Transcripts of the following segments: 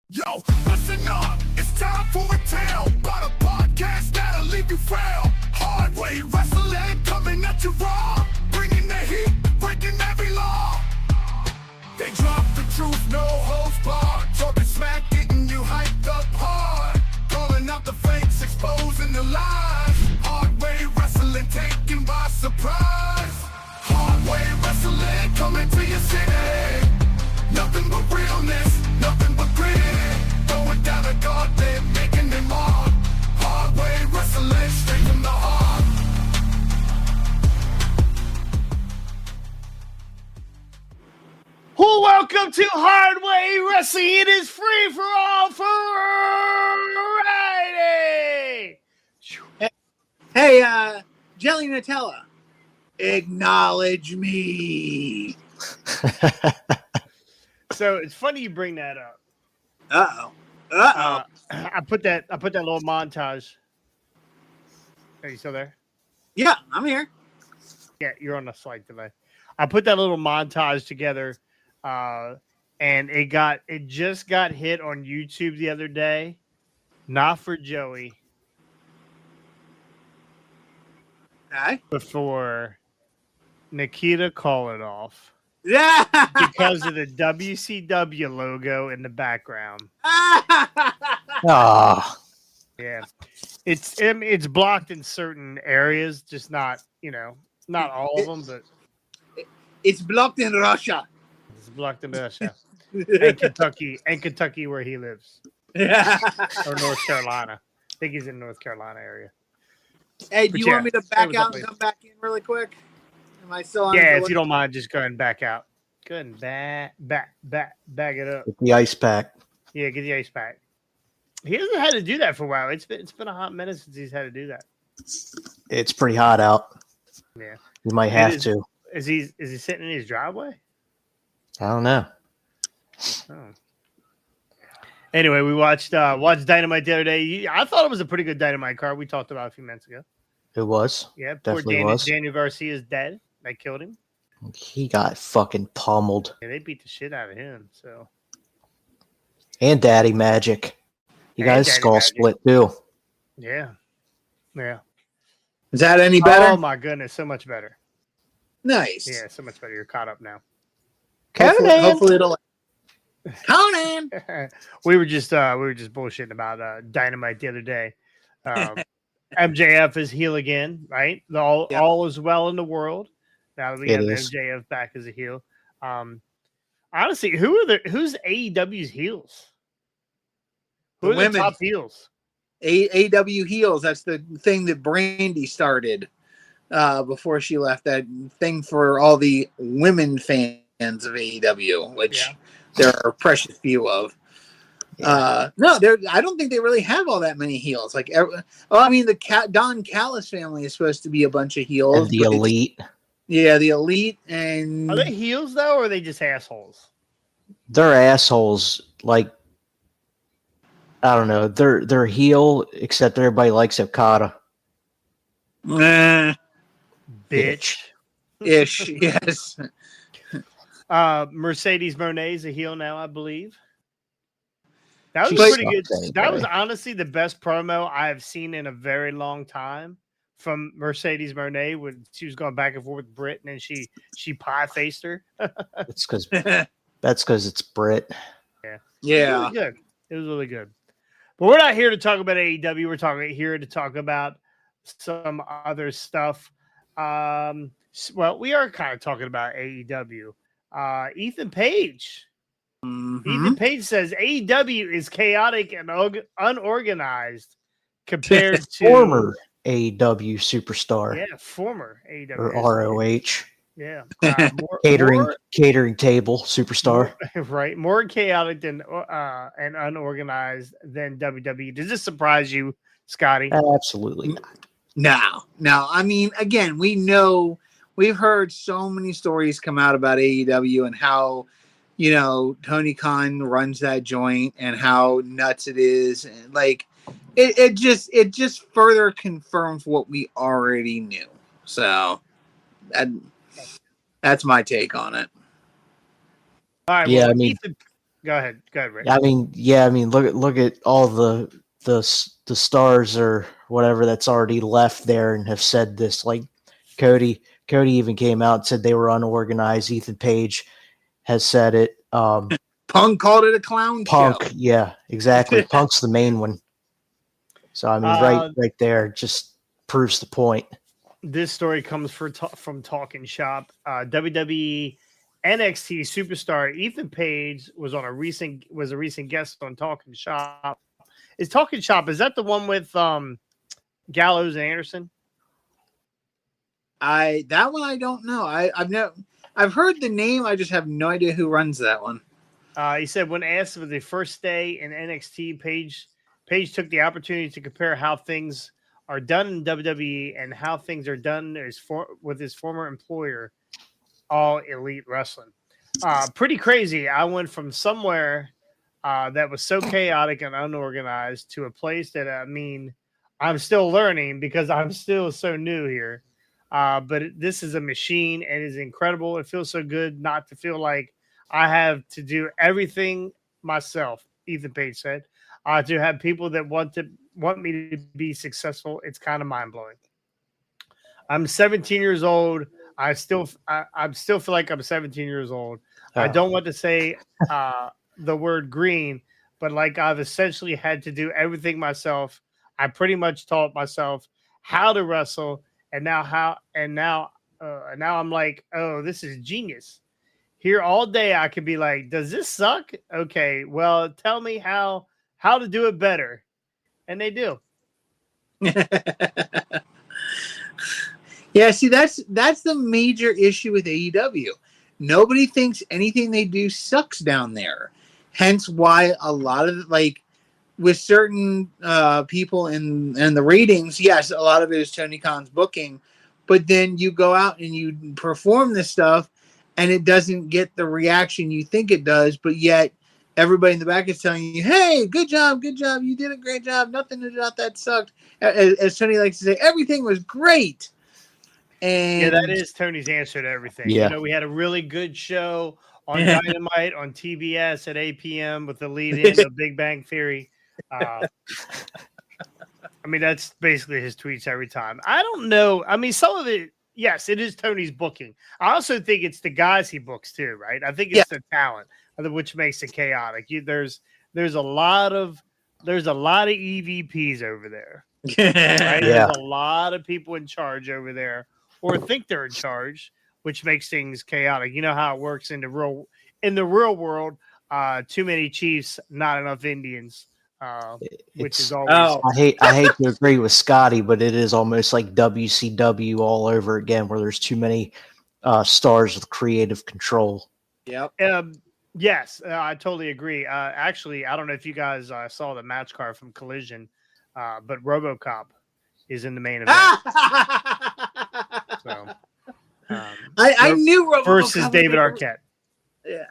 Yo, listen up, it's time for a tale about a podcast that'll leave you frail. Hard way wrestling coming at you raw, bringing the heat, breaking every law. They drop the truth, no holds barred, talking smack, getting you hyped up hard, calling out the fakes, exposing the lies. Hard way wrestling taken by surprise. Hard way wrestling coming to your city. Nothing but realness, nothing but grit. Going down a gauntlet, making them mark. Hard way wrestling straight from the heart. Welcome to Hard Way Wrestling. It is free for all Friday. Hey, Jelly Nutella, acknowledge me. So it's funny you bring that up. Uh-oh. I put that little montage. Are you still there? Yeah, I'm here. Yeah, you're on a slight delay. I put that little montage together, and it just got hit on YouTube the other day. Not for Joey, Okay. but for Nikita Koloff. Yeah. Because of the WCW logo in the background. Ah, Yeah. It's blocked in certain areas, just not, not all of them, but It's blocked in Russia. it's blocked in Russia. and Kentucky where he lives. Yeah. Or North Carolina. I think he's in North Carolina area. Hey, do But you yeah, want me to it back was out ugly. and come back in really quick? Am I still on? Yeah, if you don't mind, just go ahead and back out. Go ahead and back it up. with the ice pack. Yeah, get the ice pack. He hasn't had to do that for a while. It's been a hot minute since he's had to do that. It's pretty hot out. Yeah. You might It have is. to. Is he sitting in his driveway? I don't know. Oh. Anyway, we watched Dynamite the other day. I thought it was a pretty good Dynamite card. We talked about it a few minutes ago. It was. Yeah, poor Definitely was. Daniel Garcia is dead. They killed him. He got fucking pummeled. Yeah, they beat the shit out of him. So And Daddy Magic. He got And his Daddy skull Magic. split too. yeah. Is that any better? Oh my goodness, so much better. Nice. Yeah, so much better. You're caught up now. Hopefully it'll. Conan. we were just bullshitting about Dynamite the other day. MJF is heel again, right? All is well in the world now that we It have is. MJF back as a heel. Honestly, who's AEW's heels? Who The are the women. top heels? AW heels. That's the thing that Brandy started before she left. That thing for all the women fans of AEW, which there are a precious few of. No, I don't think they really have all that many heels. The Don Callis family is supposed to be a bunch of heels. And the but Elite. yeah, the Elite, and Are they heels though, or are they just assholes? They're assholes. Like, I don't know. They're heel, except everybody likes Okada. Bitch. ish. Yes. Mercedes Monet's a heel now, I believe. That was She pretty good. sucked That was anyway. honestly the best promo I have seen in a very long time from Mercedes Monet when she was going back and forth with Britt and then she pie faced her. That's because it's Brit. It Yeah. was really good. It was really good. But we're not here to talk about AEW. We're here to talk about some other stuff. Well, we are kind of talking about AEW. Ethan Page. Mhm. Ethan Page says AEW is chaotic and unorganized compared to Former AEW superstar. Yeah, former AEW Or ROH. Yeah, Catering table superstar. right? More chaotic than and unorganized than WWE. Does this surprise you, Scotty? Absolutely not. No. I mean, again, we've heard so many stories come out about AEW and how, Tony Khan runs that joint and how nuts it is. And it just further confirms what we already knew. So that's my take on it. All right. Yeah, well, I mean- Go ahead, Rick. I mean, look at all the stars or whatever that's already left there and have said this. Like Cody even came out and said they were unorganized. Ethan Page has said it. Punk called it a clown Punk, show. yeah, exactly. Punk's the main one. So I mean, right there just proves the point. This story comes from Talking Shop. WWE NXT superstar Ethan Page was a recent guest on Talking Shop. Is Talking Shop, is that the one with Gallows and Anderson? That one I don't know. I've heard the name. I just have no idea who runs that one. He said when asked for the first day in NXT, Page took the opportunity to compare how things are done in WWE and how things are done with his former employer, All Elite Wrestling. Pretty crazy. I went from somewhere that was so chaotic and unorganized to a place that, I'm still learning because I'm still so new here. But this is a machine and is incredible. It feels so good not to feel like I have to do everything myself, Ethan Page said. To have people that want me to be successful, it's kind of mind-blowing. I'm 17 years old. I still feel like I'm 17 years old. Oh. I don't want to say the word green, but like I've essentially had to do everything myself. I pretty much taught myself how to wrestle, and now I'm like, oh, this is genius. Here all day I could be like, does this suck? Okay, well, tell me how to do it better. And they do. Yeah, see, that's the major issue with AEW. Nobody thinks anything they do sucks down there. Hence why a lot of with certain people in the ratings, yes, a lot of it is Tony Khan's booking, but then you go out and you perform this stuff and it doesn't get the reaction you think it does, but yet everybody in the back is telling you, hey, good job, you did a great job, nothing about that sucked. As Tony likes to say, everything was great. And yeah, that is Tony's answer to everything. Yeah. We had a really good show on Dynamite on TBS at 8 p.m. with the lead-in of Big Bang Theory. That's basically his tweets every time. I don't know. Some of it, yes, it is Tony's booking. I also think it's the guys he books too, right? I think it's the talent, which makes it chaotic. There's a lot of EVPs over there. Right? Yeah. There's a lot of people in charge over there, or think they're in charge, which makes things chaotic. You know how it works in the real world. Too many chiefs, not enough Indians. Which is always. Oh. I hate to agree with Scotty, but it is almost like WCW all over again, where there's too many stars with creative control. Yep. Yes, I totally agree. Actually, I don't know if you guys saw the match card from Collision, but RoboCop is in the main event. So, I knew RoboCop versus David Arquette.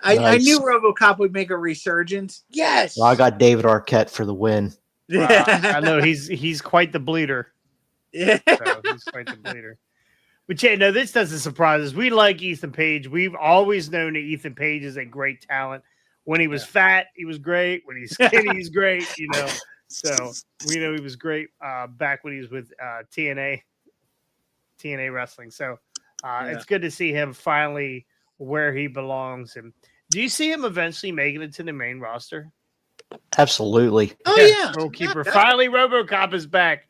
I knew RoboCop would make a resurgence. Yes. Well, I got David Arquette for the win. I know he's quite the bleeder. Yeah. So he's quite the bleeder. But yeah, no, this doesn't surprise us. We like Ethan Page. We've always known that Ethan Page is a great talent. When he was fat, he was great. When he's skinny, he's great. So we know he was great back when he was with TNA Wrestling. So it's good to see him finally where he belongs. And do you see him eventually making it to the main roster? Absolutely. Oh yeah. Goalkeeper. Finally, RoboCop is back.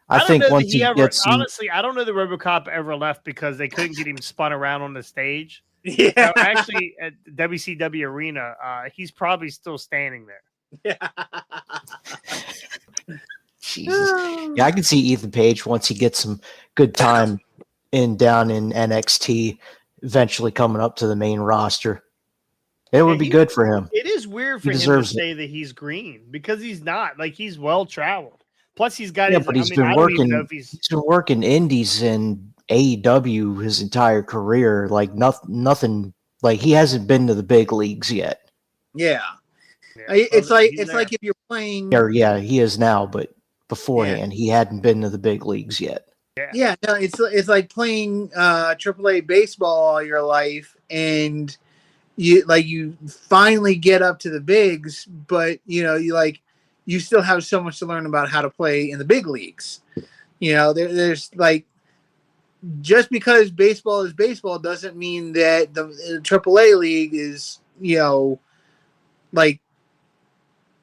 I think once he gets honestly, I don't know that RoboCop ever left because they couldn't get him spun around on the stage. Yeah. So actually, at WCW Arena, he's probably still standing there. Jesus. Yeah, I can see Ethan Page once he gets some good time down in NXT, eventually coming up to the main roster. It would be good for him. It is weird for him to say that he's green because he's not. Like, he's well traveled. Plus, he's got. But he's been working. He's been working indies in AEW his entire career. Like nothing. Like, he hasn't been to the big leagues yet. Yeah. It's like if you're playing. Yeah, he is now, but beforehand he hadn't been to the big leagues yet. Yeah, no, it's like playing AAA baseball all your life, and you finally get up to the bigs, but you still have so much to learn about how to play in the big leagues. There's like, just because baseball is baseball doesn't mean that the AAA league is, like,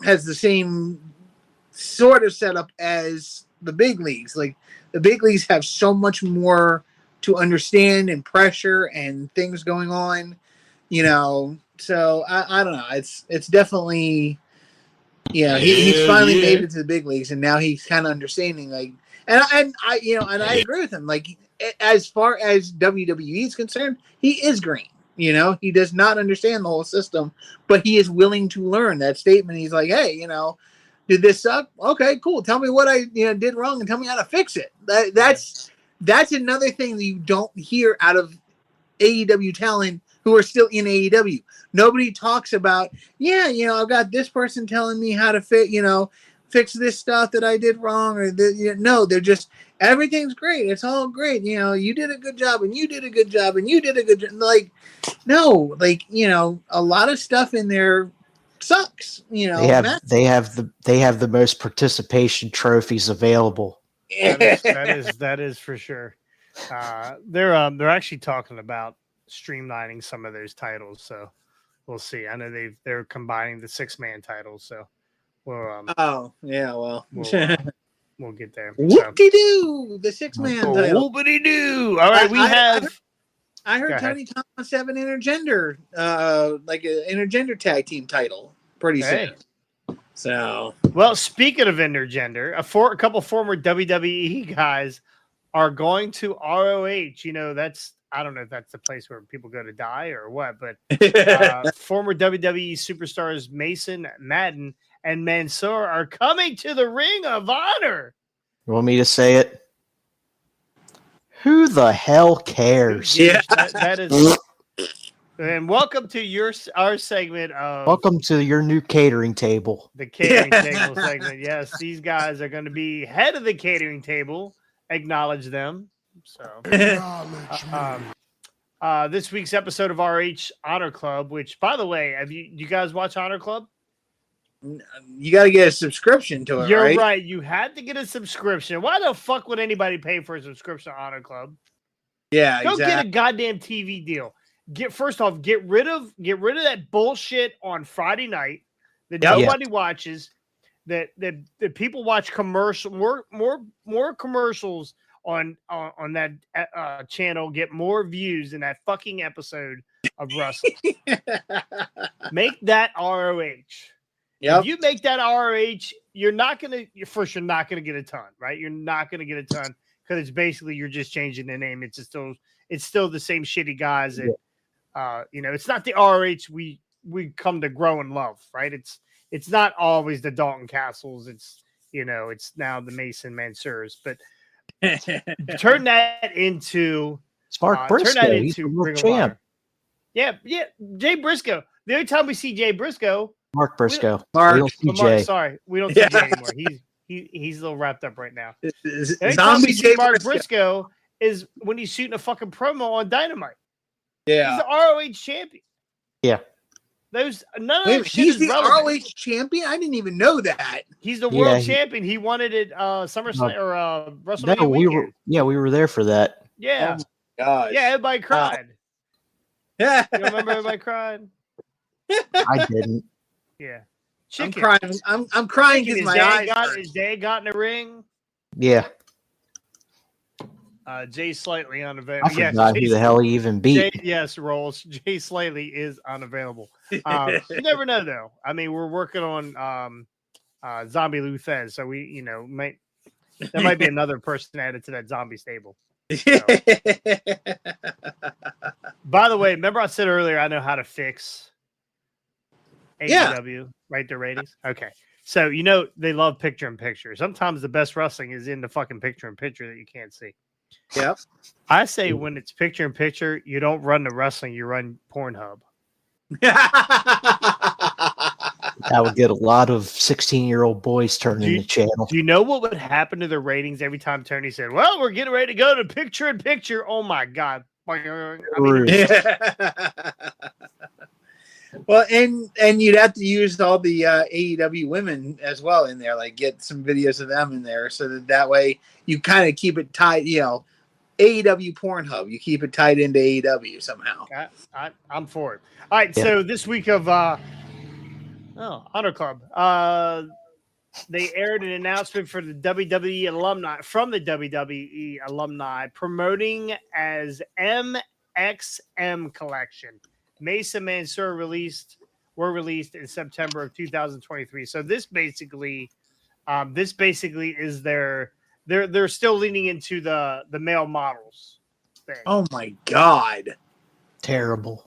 has the same sort of setup as the big leagues. Like, the big leagues have so much more to understand and pressure and things going on, So I don't know. It's definitely, he's finally made it to the big leagues, and now he's kind of understanding, like, and I agree with him. Like, as far as WWE is concerned, he is green. He does not understand the whole system, but he is willing to learn. That statement, he's like, hey, did this suck? Okay, cool. Tell me what I did wrong and tell me how to fix it. That's another thing that you don't hear out of AEW talent who are still in AEW. Nobody talks about, I've got this person telling me how to fix this stuff that I did wrong, or no, they're just, everything's great. It's all great. You did a good job, and you did a good job, and you did a good job. Like, no, like, a lot of stuff in there sucks. They have the most participation trophies available. That is for sure. They're actually talking about streamlining some of those titles, so we'll see. I know they're combining the 6-man titles, so we'll we'll get there. Whoop-de-doo, the 6-man title. Whoop-de-doo. All right, I heard Tony Khan wants to have an intergender, like an intergender tag team title pretty soon. So, well, speaking of intergender, a couple former WWE guys are going to ROH. I don't know if that's the place where people go to die or what, but former WWE superstars Mason, Madden, and Mansoor are coming to the Ring of Honor. You want me to say it? Who the hell cares? Yeah, that is. And welcome to our segment of. Welcome to your new catering table. The catering table segment. Yes, these guys are going to be head of the catering table. Acknowledge them. So, this week's episode of RH Honor Club, which, by the way, you guys watch Honor Club? You got to get a subscription to it. You're right. You had to get a subscription. Why the fuck would anybody pay for a subscription to Honor Club? Yeah, go get a goddamn TV deal. Get rid of that bullshit on Friday night that nobody watches. That people watch more commercials on that channel, get more views than that fucking episode of wrestling. Make that ROH. Yep. If you make that ROH, you're not gonna get a ton, right? You're not gonna get a ton because it's basically you're just changing the name. It's still the same shitty guys that it's not the ROH we come to grow and love, right? It's not always the Dalton Castles. It's now the Mason Mansoors, but turn that into Mark Briscoe. Turn that into Ring of Honor. Yeah, Jay Briscoe. The only time we see Jay Briscoe. Mark Briscoe. We don't see Jay anymore. He's a little wrapped up right now. The only time we see Mark Briscoe is when he's shooting a fucking promo on Dynamite. Yeah, he's the ROH champion. Yeah, he's the ROH champion. I didn't even know that. He's the world champion. He won it at SummerSlam or WrestleMania weekend. We were there for that. Yeah. Oh my gosh. Yeah, everybody cried. You remember everybody cried? I didn't. Yeah. Chicken. I'm crying because my eyes his dad got in the ring. Yeah. Jay Slightly unavailable. I forgot who the hell he even beat. Rolls. Jay Slightly is unavailable. You never know, though. I mean, we're working on Zombie Luthez, so we, there might be another person added to that zombie stable. So. By the way, remember I said earlier I know how to fix AEW, right? Their ratings. Okay. So, they love picture-in-picture. Sometimes the best wrestling is in the fucking picture-in-picture that you can't see. Yep. I say when it's picture-in-picture, you don't run the wrestling, you run Pornhub. That would get a lot of 16-year-old boys turning the channel. Do you know what would happen to the ratings every time Tony said, well, we're getting ready to go to picture-in-picture? Oh, my God. I mean, Well, and you'd have to use all the AEW women as well in there, like get some videos of them in there, so that way you kind of keep it tied. AEW Pornhub, you keep it tied into AEW somehow. I'm for it. All right, so this week of Honor Club, they aired an announcement for the WWE alumni from the WWE alumni promoting as MXM Collection. Mesa Mansoor were released in September of 2023. So this basically is they're still leaning into the male models thing. Oh my god, Terrible.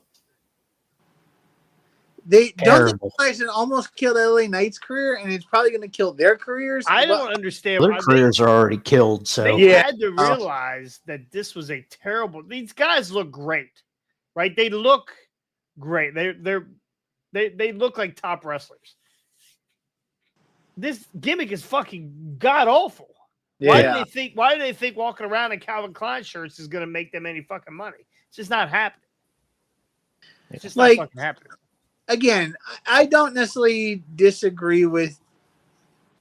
They realize it almost killed LA Knight's career, and it's probably going to kill their careers. I don't understand. Their careers are already killed. So they had to realize that this was a terrible. These guys look great, right? They look great. They look like top wrestlers. This gimmick is fucking god awful. Yeah. Why do they think walking around in Calvin Klein shirts is going to make them any fucking money? It's just not happening. It's just not fucking happening. Again, I don't necessarily disagree with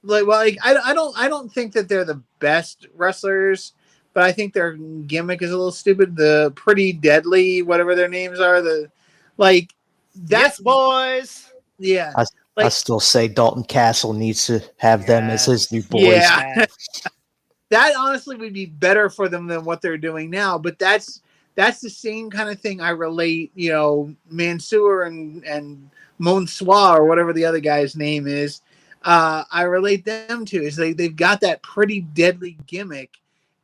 I don't think that they're the best wrestlers, but I think their gimmick is a little stupid. The Pretty Deadly, whatever their names are, Yes, boys. Yeah. I still say Dalton Castle needs to have them as his new boys. Yeah. That honestly would be better for them than what they're doing now, but that's the same kind of thing I relate, Mansoor and Monsoir or whatever the other guy's name is. I relate them to is they've got that Pretty Deadly gimmick,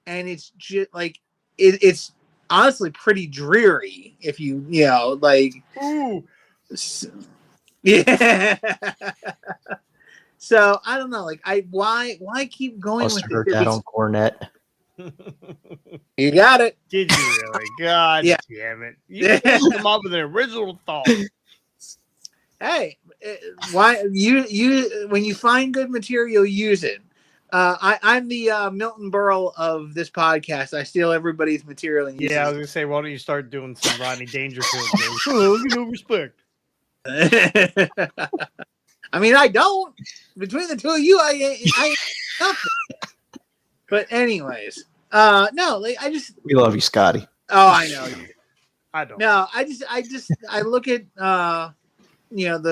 and it's just it's honestly pretty dreary if you Ooh. Yeah. So I don't know, why keep going Must with have heard it? that on Cornette. You got it. Did you really? God damn it! You come up with an original thought. Hey, why you when you find good material, use it. I'm the Milton Berle of this podcast. I steal everybody's material and use I was it. gonna say, why don't you start doing some Rodney Dangerfield? Oh, no respect. I mean, I don't. Between the two of you, I nothing. But anyways, no, We love you, Scotty. Oh, I know. I don't. No, I look at the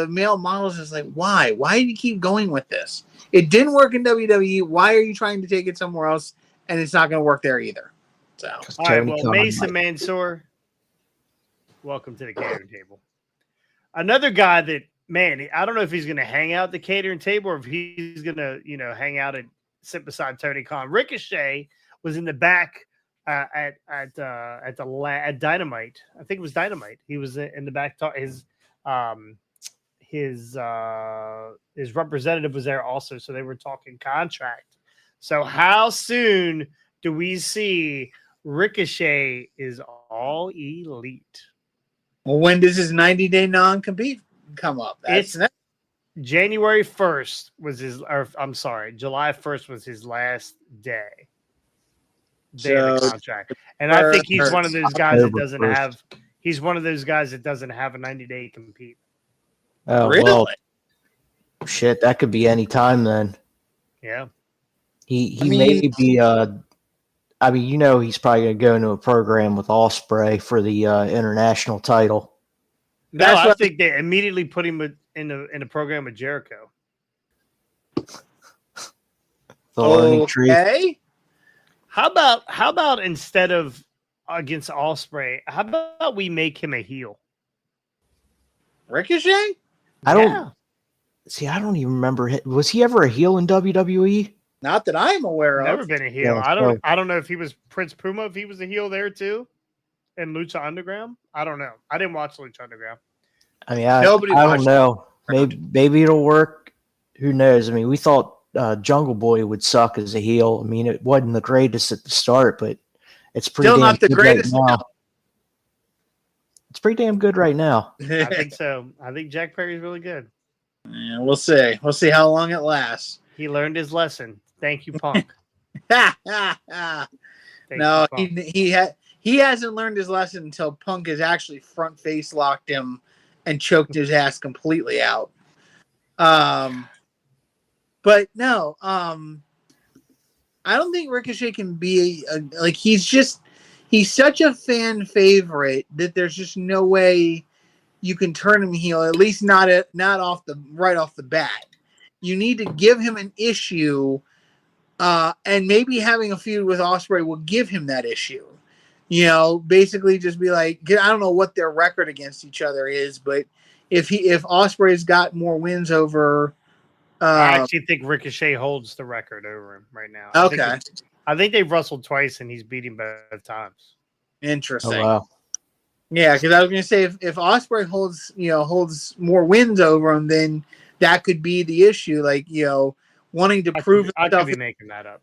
male models is why do you keep going with this? It didn't work in WWE. Why are you trying to take it somewhere else? And it's not going to work there either. So, all right. Well, Mesa Mansoor, welcome to the catering table. Another guy that, man, I don't know if he's going to hang out at the catering table or if he's going to, hang out and sit beside Tony Khan. Ricochet was in the back at Dynamite. I think it was Dynamite. He was in the back. His representative was there also, so they were talking contract. So how soon do we see Ricochet is all elite? Well, when does his 90-day non-compete come up? January 1st was July 1st was his last day of the contract. And I think he's one of those guys that doesn't have a 90-day compete. Oh, really? Well, shit, that could be any time then. Yeah. He may be he's probably going to go into a program with Ospreay for the international title. No, I think they immediately put him in a program with Jericho. Okay. How about instead of against Ospreay, how about we make him a heel? Ricochet? I don't even remember. Was he ever a heel in WWE? Not that I'm aware of. Never been a heel. Yeah, I don't know if he was Prince Puma, if he was a heel there too, in Lucha Underground. I don't know. I didn't watch Lucha Underground. I mean, I don't know. Maybe it'll work. Who knows? I mean, we thought Jungle Boy would suck as a heel. I mean, it wasn't the greatest at the start, but it's pretty still damn not the good greatest right now. It's pretty damn good right now. I think so. I think Jack Perry's really good. Yeah, we'll see. We'll see how long it lasts. He learned his lesson. Thank you, Punk. No, he hasn't learned his lesson until Punk has actually front face locked him and choked his ass completely out. But no, I don't think Ricochet can be like he's such a fan favorite that there's just no way you can turn him heel. At least not off the bat. You need to give him an issue, and maybe having a feud with Ospreay will give him that issue. You know, basically just be like, I don't know what their record against each other is, but if Ospreay's got more wins over, I actually think Ricochet holds the record over him right now. Okay, I think they've wrestled twice and he's beating both times. Interesting. Oh, wow. Yeah, because I was going to say if Ospreay holds more wins over him, then that could be the issue. Like wanting to prove I himself. could be making that up.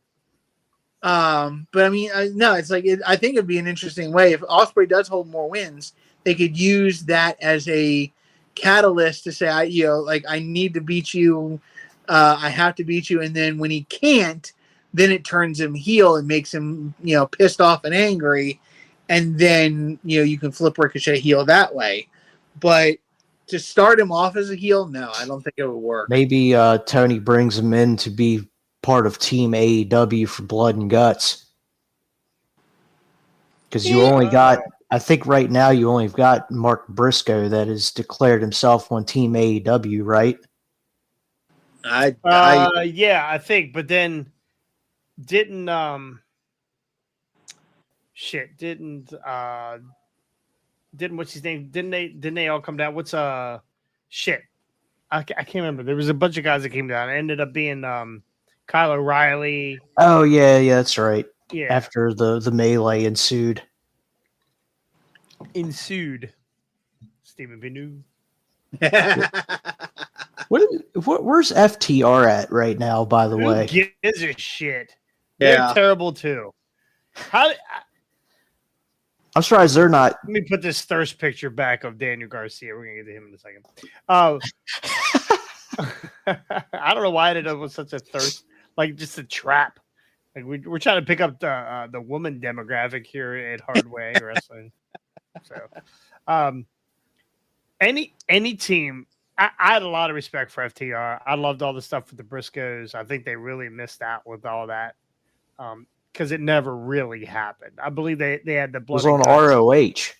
But I mean, no, it's like I think it'd be an interesting way if Ospreay does hold more wins. They could use that as a catalyst to say, I need to beat you. I have to beat you, and then when he can't, then it turns him heel and makes him pissed off and angry, and then you can flip Ricochet heel that way. But to start him off as a heel, no, I don't think it would work. Maybe Tony brings him in to be part of Team AEW for Blood and Guts. Because you only got, I think right now you only got Mark Briscoe that has declared himself on Team AEW, right? Yeah, I think, but then didn't what's his name? Didn't they all come down? What's shit? I can't remember. There was a bunch of guys that came down. It ended up being Kyle O'Reilly. Oh yeah, that's right. Yeah. After the melee ensued. Stephen Benu. Where's FTR at right now, by the way? Who gives a shit? Yeah. They're terrible too. I'm surprised they're not. Let me put this thirst picture back of Daniel Garcia. We're gonna get to him in a second. I don't know why it was such a thirst, like just a trap. Like we're trying to pick up the woman demographic here at Hardway Wrestling. So, any team. I had a lot of respect for FTR. I loved all the stuff with the Briscoes. I think they really missed out with all that because it never really happened. I believe they had the blood. It was on ROH.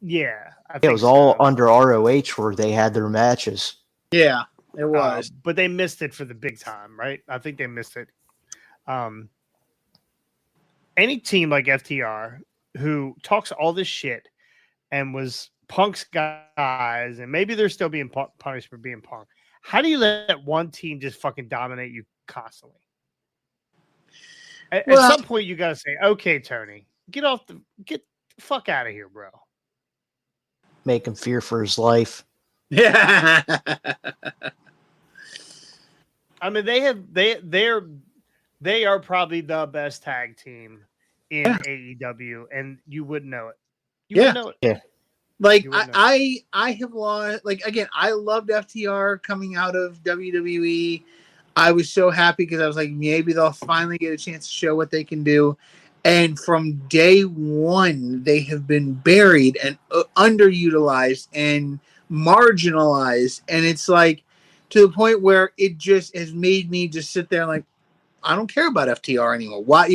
Yeah, I think it was all under ROH where they had their matches. Yeah, it was. But they missed it for the big time, right? I think they missed it. Any team like FTR who talks all this shit and was Punk's guys, and maybe they're still being punished for being Punk. How do you let one team just fucking dominate you constantly? At some point, you got to say, "Okay, Tony, get the fuck out of here, bro." Make him fear for his life. Yeah. I mean, they are probably the best tag team in AEW, and you wouldn't know it. You wouldn't know it. Yeah. Like I have lost. Like again, I loved FTR coming out of WWE. I was so happy because I was like, maybe they'll finally get a chance to show what they can do. And from day one, they have been buried and underutilized and marginalized. And it's like to the point where it just has made me just sit there like, I don't care about FTR anymore. Why?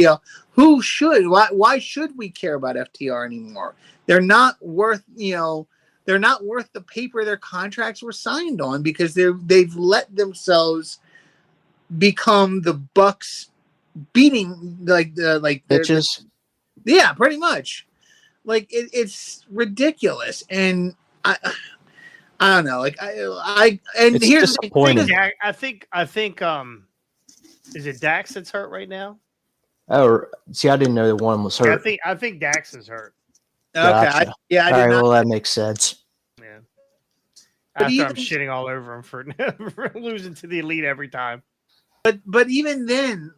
Who should? Why should we care about FTR anymore? They're not worth. They're not worth the paper their contracts were signed on because they've let themselves become the Bucks beating bitches. Yeah, pretty much. Like it's ridax, and I don't know. Like it's here's disappointing. I think is it Dax that's hurt right now? Oh, see, I didn't know that one was hurt. Yeah, I think Dax is hurt. Okay, Gotcha. I did all right, not. well, that makes sense. Yeah. But After I'm shitting all over him for losing to the Elite every time. But even then,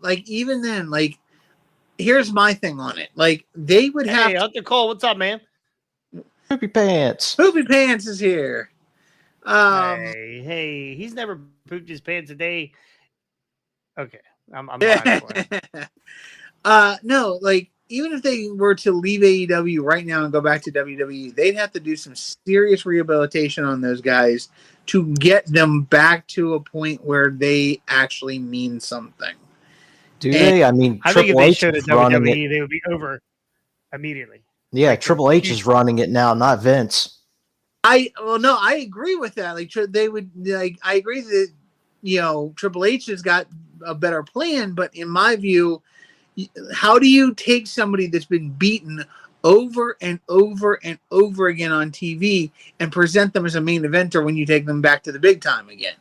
here's my thing on it. Like they would have. Hey, Hunter Cole, what's up, man? Poopy Pants. Poopy Pants is here. Hey, he's never pooped his pants a day. Okay, I'm lying for him. No, like even if they were to leave AEW right now and go back to WWE, they'd have to do some serious rehabilitation on those guys to get them back to a point where they actually mean something. Do they? I mean, I think if Triple they H showed is at running WWE, it. they would be over immediately. Yeah, Like, Triple H is running it now, not Vince. I agree with that. Like they would like. I agree that Triple H has got a better plan, but in my view, how do you take somebody that's been beaten over and over and over again on TV and present them as a main eventer when you take them back to the big time again?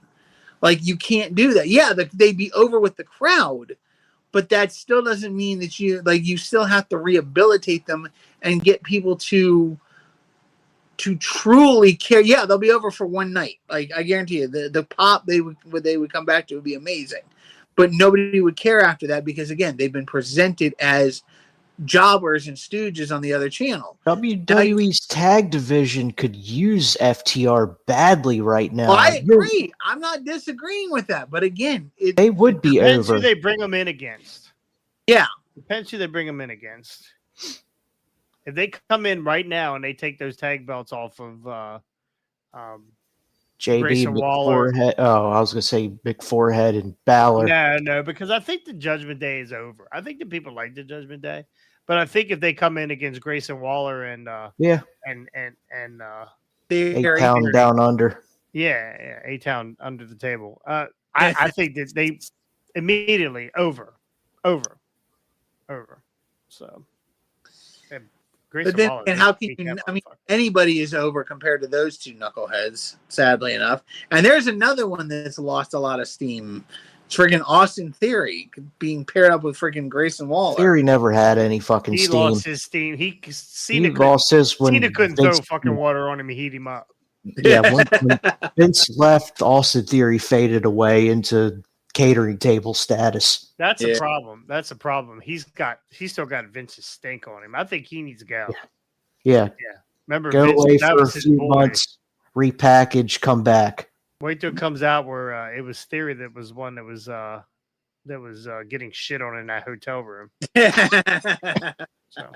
Like, you can't do that. Yeah, they'd be over with the crowd, but that still doesn't mean that you still have to rehabilitate them and get people to truly care. Yeah, they'll be over for one night. Like, I guarantee you, the pop they would come back to would be amazing. But nobody would care after that because, again, they've been presented as jobbers and stooges on the other channel. WWE's tag division could use FTR badly right now. Well, I agree. I'm not disagreeing with that. But again, they would be depends over. Who they bring them in against. Yeah. Depends who they bring them in against. If they come in right now and they take those tag belts off of JB, Grayson Big Waller. Forehead. Oh, I was going to say Big Forehead and Balor. No, because I think the Judgment Day is over. I think the people like the Judgment Day, but I think if they come in against Grayson Waller and A-Town Down Under. Yeah, A-Town under the table. I think that they immediately over. So. But then, and how can you? I mean, anybody is over compared to those two knuckleheads. Sadly enough, and there's another one that's lost a lot of steam. It's friggin' Austin Theory being paired up with friggin' Grayson Waller. Theory never had any fucking steam. He lost his steam. Cena lost his when Cena couldn't Vince, throw fucking water on him and heat him up. Yeah, when Vince left, Austin Theory faded away into catering table status. That's a problem. That's a problem. He's still got Vince's stink on him. I think he needs to go. Yeah. Remember, go Vince, away that for a was his few boy. months, repackage, come back. Wait till it comes out where it was Theory that was one that was getting shit on in that hotel room. So, all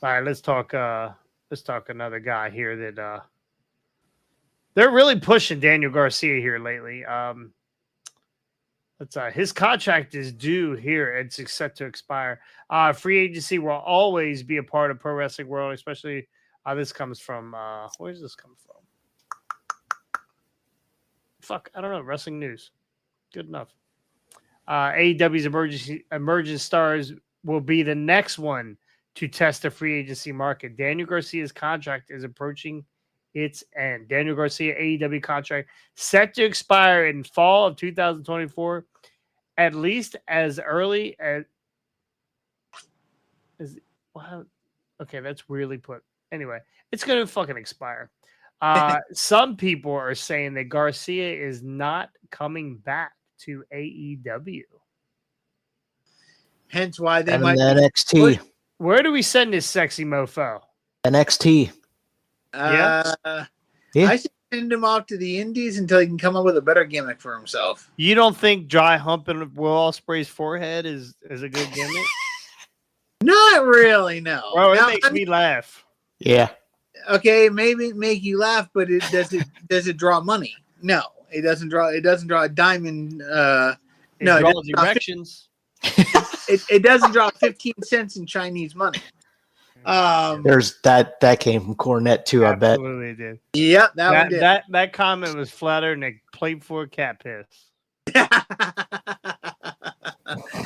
right, let's talk another guy here that they're really pushing Daniel Garcia here lately. His contract is due here. It's set to expire. Free agency will always be a part of pro wrestling world, especially this comes from where does this come from? Fuck, I don't know. Wrestling news. Good enough. AEW's emerging stars will be the next one to test the free agency market. Daniel Garcia's contract is approaching its end. Daniel Garcia AEW contract set to expire in fall of 2024, at least as early as wow. Okay, that's weirdly put. Anyway, it's going to fucking expire. Some people are saying that Garcia is not coming back to AEW. Hence why they And might NXT. Where do we send this sexy mofo? NXT. Yeah. I should send him off to the Indies until he can come up with a better gimmick for himself. You don't think dry humping Will Ospreay's forehead is a good gimmick? Not really, no. Bro, it makes me laugh. Yeah. Okay, maybe make you laugh, but does it draw money? No, it doesn't draw a diamond. It draws erections. It doesn't draw 15 cents in Chinese money. There's that came from Cornette too, I bet. Absolutely did. Yep, that one did. That comment was flatter than a plate for cat piss.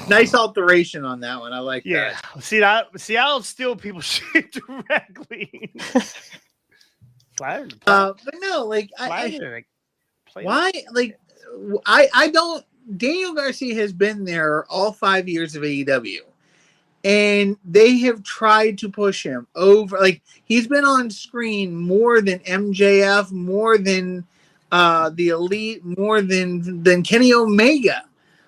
Nice alteration on that one. I like that. See, I don't steal people's shit directly. But no, like why? Like I don't. Daniel Garcia has been there all 5 years of AEW, and they have tried to push him over. Like, he's been on screen more than MJF, more than the Elite, more than Kenny Omega.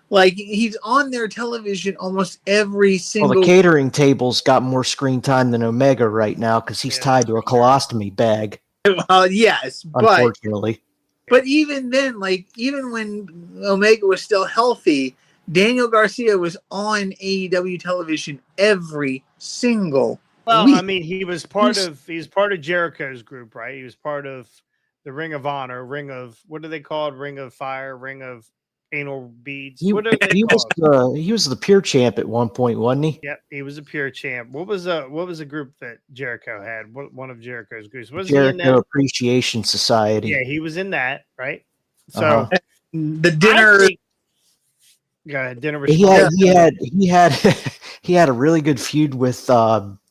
Like, he's on their television almost every single. Well, the catering table's got more screen time than Omega right now because he's tied to a colostomy bag. Well, yes, unfortunately. But even then, like, even when Omega was still healthy, Daniel Garcia was on AEW television every single Well, week. I mean, he was part of Jericho's group, right? He was part of the Ring of Honor, what do they called? Ring of Fire, Ring of Anal Beads. What are they called? He was the pure champ at one point, wasn't he? Yep, he was a pure champ. What was a group that Jericho had? One of Jericho's groups. Was he in Jericho that? Appreciation Society. Yeah, he was in that, right? So Uh-huh. The dinner. Go ahead, dinner. He had he had a really good feud with Brian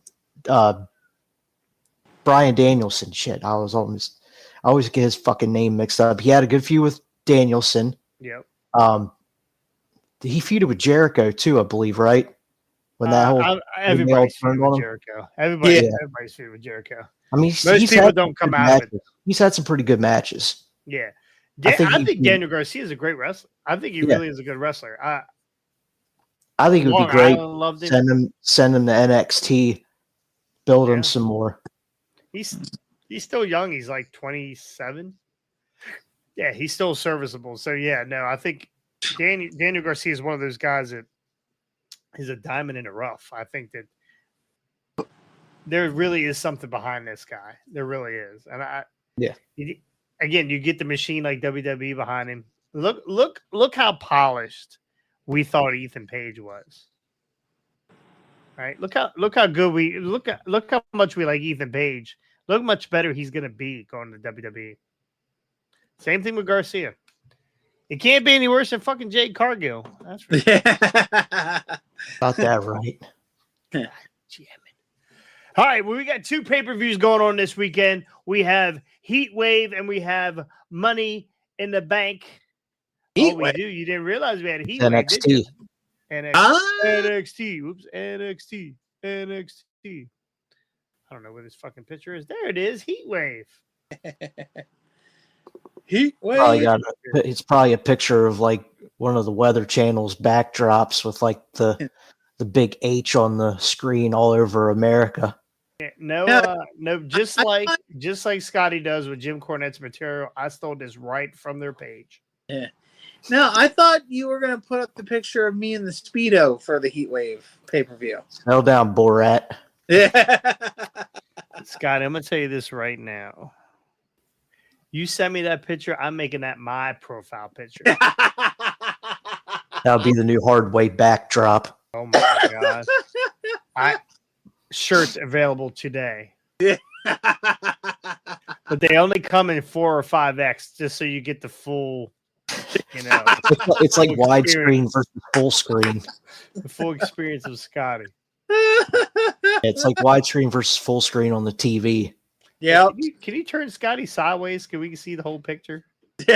Danielson. Shit, I always get his fucking name mixed up. He had a good feud with Danielson. Yep. He feuded with Jericho too, I believe, right? When that whole everybody's feuded with Jericho. Everybody's feuded with Jericho. I mean, most people don't come out of it. He's had some pretty good matches. Yeah. I think Daniel Garcia is a great wrestler. I think he really is a good wrestler. I think it would be great. Send him to NXT, build him some more. He's still young. He's like 27. Yeah, he's still serviceable. So yeah, no, I think Daniel Garcia is one of those guys that is a diamond in the rough. I think that there really is something behind this guy. There really is, and again, you get the machine like WWE behind him. Look how polished we thought Ethan Page was. Right? Look how good look how much we like Ethan Page. Look how much better he's gonna be going to WWE. Same thing with Garcia. It can't be any worse than fucking Jade Cargill. That's right. About that right. God, damn it. All right, well, we got 2 pay-per-views going on this weekend. We have Heatwave and we have Money in the Bank. Oh, we do. You didn't realize we had Heatwave, NXT. did you? NXT. Whoops. NXT. I don't know where this fucking picture is. There it is. Heatwave. It's probably a picture of like one of the Weather Channel's backdrops with like the big H on the screen all over America. No, just like Scotty does with Jim Cornette's material, I stole this right from their page. Yeah. Now, I thought you were going to put up the picture of me in the Speedo for the Heatwave pay-per-view. Settle down, Borat. Yeah. Scotty, I'm going to tell you this right now. You send me that picture, I'm making that my profile picture. That'll be the new hard way backdrop. Oh my God. Shirts available today. Yeah. But they only come in 4 or 5X just so you get the full, it's like widescreen versus full screen. The full experience of Scotty. It's like widescreen versus full screen on the TV. Yeah. Can you turn Scotty sideways? Can we see the whole picture? So,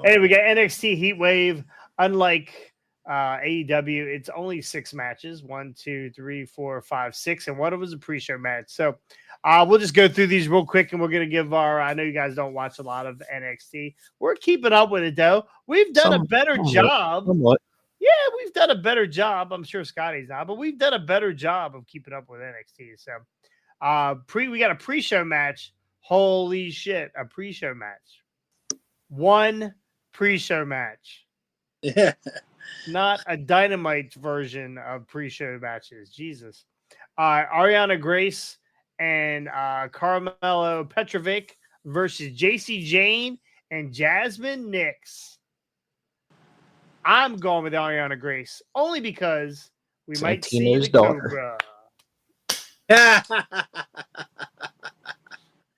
anyway, we got NXT Heatwave. Unlike AEW, it's only 6 matches. 1, 2, 3, 4, 5, 6, and one of them was a pre-show match. So we'll just go through these real quick, and we're going to give I know you guys don't watch a lot of NXT. We're keeping up with it, though. We've done a better job. Somewhat. Yeah, we've done a better job. I'm sure Scotty's not, but we've done a better job of keeping up with NXT. So we got a pre-show match. Holy shit, a pre-show match. 1 pre-show match. Yeah. Not a Dynamite version of pre-show matches. Jesus. Ariana Grace and Carmelo Petrovic versus JC Jane and Jasmine Nix. I'm going with Ariana Grace only because we might see the Cobra.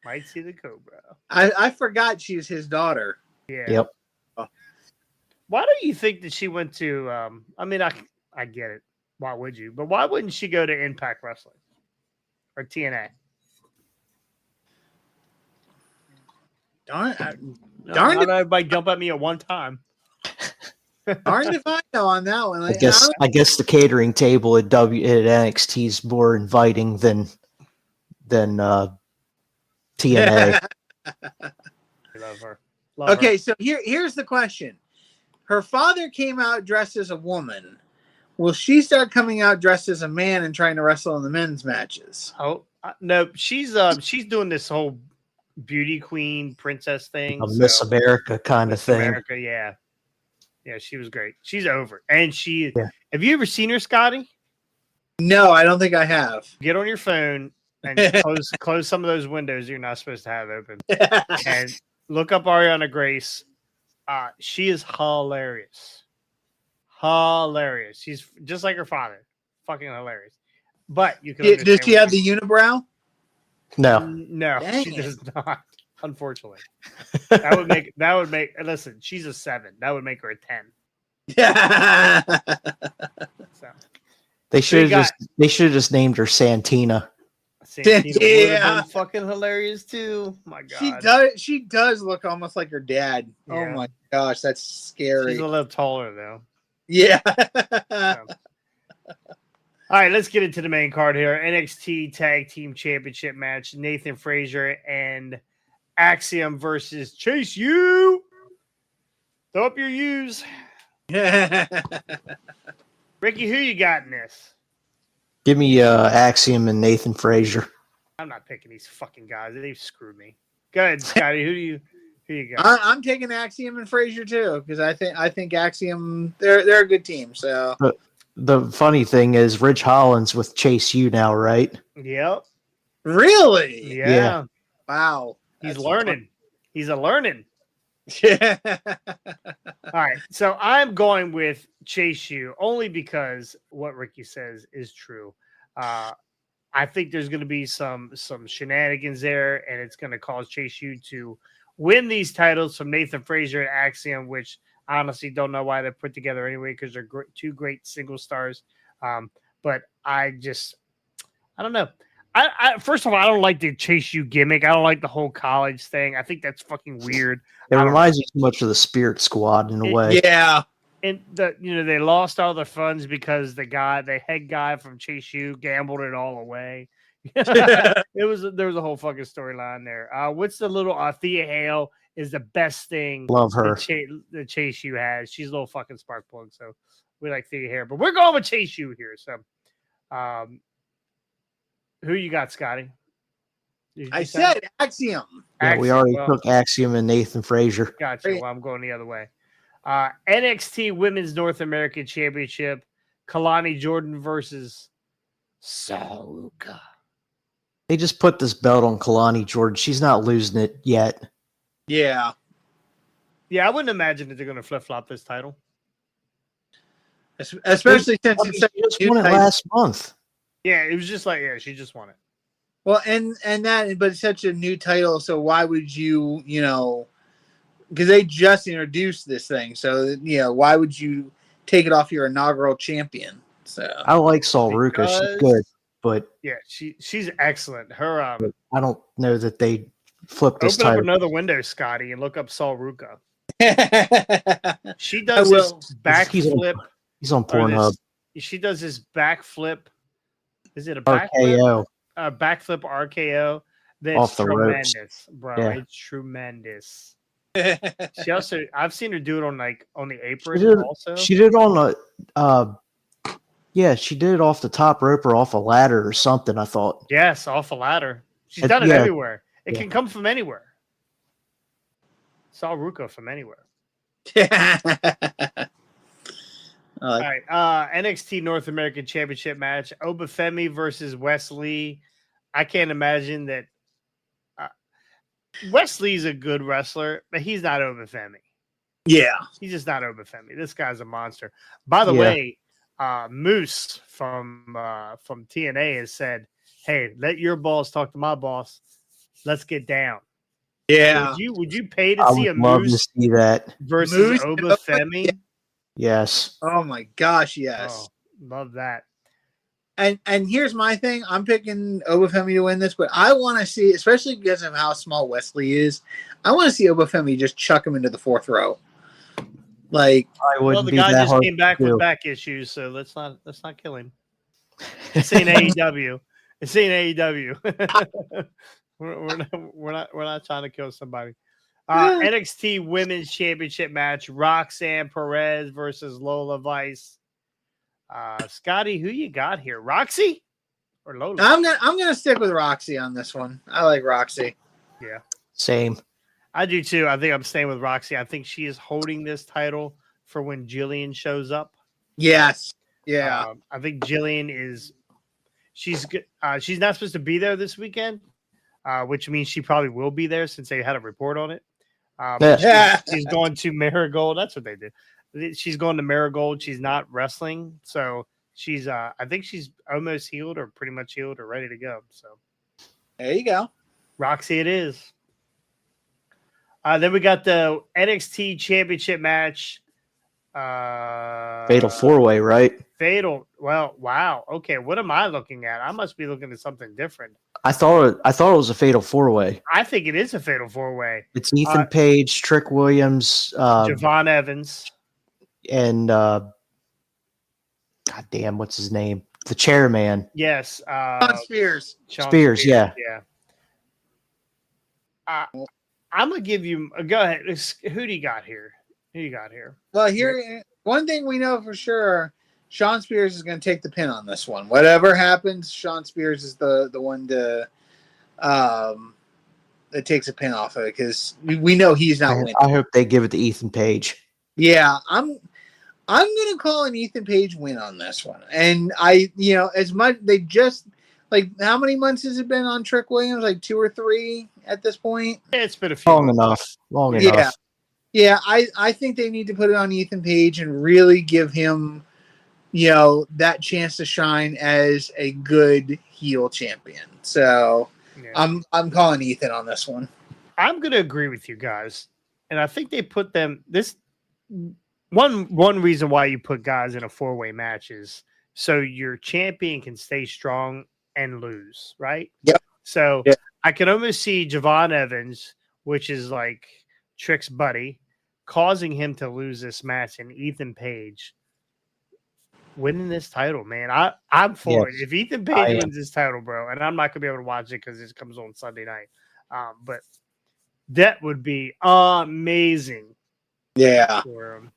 Might see the Cobra. I forgot she's his daughter. Yeah. Yep. Why do you think that she went to? I mean, I get it. Why would you? But why wouldn't she go to Impact Wrestling or TNA? Darn Not everybody jump at me at one time. Darn if I know on that one. I guess the catering table at NXT is more inviting than TNA. Love her. Okay, so here's the question. Her father came out dressed as a woman. Will she start coming out dressed as a man and trying to wrestle in the men's matches? Oh no, she's doing this whole beauty queen princess thing, Miss America kind of thing. America, yeah. Yeah, she was great. She's over. And Yeah. have you ever seen her, Scotty? No, I don't think I have. Get on your phone and close some of those windows you're not supposed to have open. And look up Ariana Grace. She is hilarious. Hilarious. She's just like her father. Fucking hilarious. But you can Does she have the unibrow? No. No, Dang she it. does not. Unfortunately. That would make listen, she's a 7. That would make her a 10. Yeah. So They should got- have just named her Santina. Santina would have Yeah. been fucking hilarious too. My God. She does look almost like her dad. Yeah. Oh my gosh, that's scary. She's a little taller though. Yeah. All right, let's get into the main card here. NXT Tag Team Championship match. Nathan Frazier and Axiom versus Chase U. Throw up your U's. Ricky, who you got in this? Give me Axiom and Nathan Frazier. I'm not picking these fucking guys. They've screwed me. Go ahead, Scotty. Who you got? I'm taking Axiom and Frazier too because I think Axiom they're a good team. So The funny thing is, Rich Hollins with Chase U now, right? Yep. really, Yeah. wow, He's That's learning. He's a learning. fun. All right. So I'm going with Chase U only because what Ricky says is true. I think there's going to be some shenanigans there, and it's going to cause Chase U to win these titles from Nathan Frazier and Axiom, which I honestly don't know why they're put together anyway because they're two great single stars. But I don't know. I first of all, I don't like the Chase U gimmick. I don't like the whole college thing. I think that's fucking weird. It reminds me too much of the Spirit Squad in a way. Yeah, And they lost all their funds because the head guy from Chase U gambled it all away. There was a whole fucking storyline there. What's the little Thea Hale is the best thing. Love her. The Chase U has. She's a little fucking spark plug. So we like Thea Hale, but we're going with Chase U here. So, who you got, Scotty? I said Axiom. Yeah, we already took Axiom and Nathan Frazier. Gotcha. Well, I'm going the other way. NXT Women's North American Championship. Kalani Jordan versus Saruka. They just put this belt on Kalani Jordan. She's not losing it yet. Yeah, Yeah, I wouldn't imagine that they're going to flip flop this title. especially since it's She such a just new won it title. last month. Yeah, it was just like, she just won it. Well, and that, but it's such a new title, so why would you, because they just introduced this thing, so why would you take it off your inaugural champion? So I like Saruka. She's good, but Yeah, she's excellent. Her I don't know that they flipped this open up title. another window, Scotty, and look up Saul Ruka. yeah, She does I this will. backflip. He's on Pornhub. She does this backflip. Is it a backflip? RKO. Backflip RKO. That's Off the ropes. tremendous, bro. Yeah. It's tremendous. She also, I've seen her do it on the apron She did- also. She did it on she did it off the top rope or off a ladder or something, I thought. Yes, off a ladder. She's It- done it yeah. everywhere. It Yeah. can come from anywhere. Saw Ruka from anywhere. All right. NXT North American Championship match. Obafemi versus Wesley. I can't imagine that. Wesley's a good wrestler, but he's not Obafemi. yeah, He's just not Obafemi. This guy's a monster. By the Yeah. way, Moose from TNA has said, "Hey, let your boss talk to my boss. Let's get down." yeah. Would you pay to I see a would love to Moose see that. versus Moose? Obafemi? Yes. Oh my gosh, yes. Oh, love that. And here's my thing. I'm picking Obafemi to win this, but I want to see, especially because of how small Wesley is, I want to see Obafemi just chuck him into the fourth row. Like, I Well, wouldn't the be guy that just hard came back to with do. back issues, so let's not kill him. It's in AEW. It's in AEW. we're not trying to kill somebody. NXT Women's Championship match: Roxanne Perez versus Lola Vice. Scotty, who you got here? Roxy or Lola? I'm gonna stick with Roxy on this one. I like Roxy. Same. I do too. I think I'm staying with Roxy. I think she is holding this title for when Jillian shows up. Yes. Yeah. I think Jillian she's not supposed to be there this weekend, which means she probably will be there since they had a report on it. But she's going to Marigold. That's what they did. She's going to Marigold. She's not wrestling, so she's I think she's almost healed or pretty much healed or ready to go. So there you go. Roxy it is. Then we got the NXT Championship match. Fatal 4-way, right? Fatal. Well, wow. Okay, what am I looking at? I must be looking at something different. I thought it was a Fatal 4-way. I think it is a Fatal 4-way. It's Ethan Page, Trick Williams, Javon Evans, and God damn, what's his name? The chairman. Yes, Shawn Spears. Spears, yeah. I'm gonna give you. Go ahead. Who do you got here? Well, here, one thing we know for sure, Shawn Spears is going to take the pin on this one. Whatever happens, Shawn Spears is the one to that takes a pin off of it because we know he's not winning. I hope they give it to Ethan Page. Yeah, I'm going to call an Ethan Page win on this one. And as much they just how many months has it been on Trick Williams? Like 2 or 3 at this point. It's been a few long enough. Yeah, I think they need to put it on Ethan Page and really give him, that chance to shine as a good heel champion. So I'm calling Ethan on this one. I'm going to agree with you guys, and I think they put them this one reason why you put guys in a 4-way match is so your champion can stay strong and lose, right? Yep. So I can almost see Javon Evans, which is like Trick's buddy, causing him to lose this match, and Ethan Page winning this title, man. I'm for it. If Ethan Page wins this title, bro, and I'm not gonna be able to watch it because it comes on Sunday night, but that would be amazing. Yeah. For him.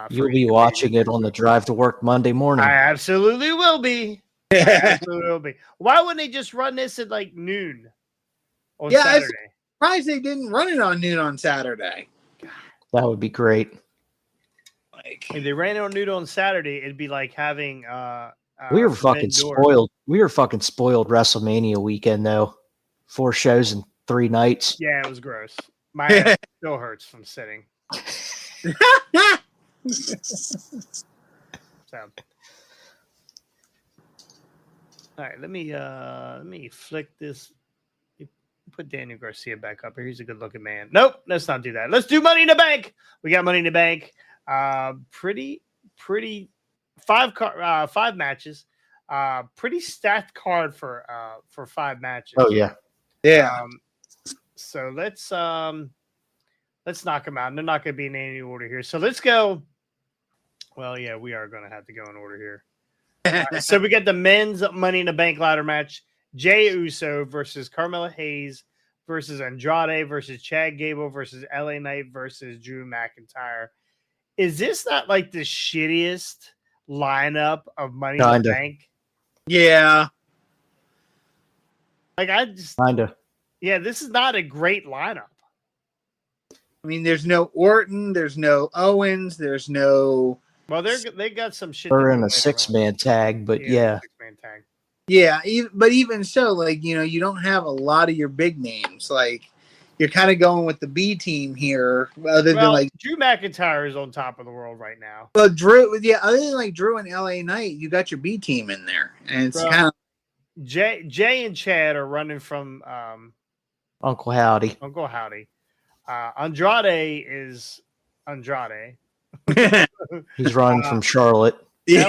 You'll be watching it on the drive to work Monday morning. I absolutely will be. Why wouldn't they just run this at like noon on Saturday? I'm surprised they didn't run it on noon on Saturday. That would be great. If they ran it on noon on Saturday, it'd be like having we were fucking spoiled. We were fucking spoiled WrestleMania weekend though. 4 shows in 3 nights. Yeah, it was gross. My ass still hurts from sitting. So, all right, let me flick this. Put Daniel Garcia back up here. He's a good looking man. Nope, let's not do that. Let's do Money in the Bank. We got Money in the Bank. Pretty 5 matches. Pretty stacked card for 5 matches. Oh yeah. So let's knock them out. They're not going to be in any order here. So let's go. Well, yeah, we are going to have to go in order here. So we got the men's Money in the Bank ladder match. Jey Uso versus Carmella Hayes versus Andrade versus Chad Gable versus LA Knight versus Drew McIntyre. Is this not like the shittiest lineup of Money in the Bank? Yeah. Like I just Yeah, this is not a great lineup. I mean, there's no Orton, there's no Owens, there's no. Well, they got some shit. They're in a 6-man tag, but yeah. 6-man tag. Yeah, but even so, like, you don't have a lot of your big names. Like, you're kind of going with the B team here, other than like Drew McIntyre is on top of the world right now. But Drew, other than like Drew and LA Knight, you got your B team in there, and it's kind of Jay and Chad are running from Uncle Howdy. Andrade is Andrade. He's running from Charlotte. He's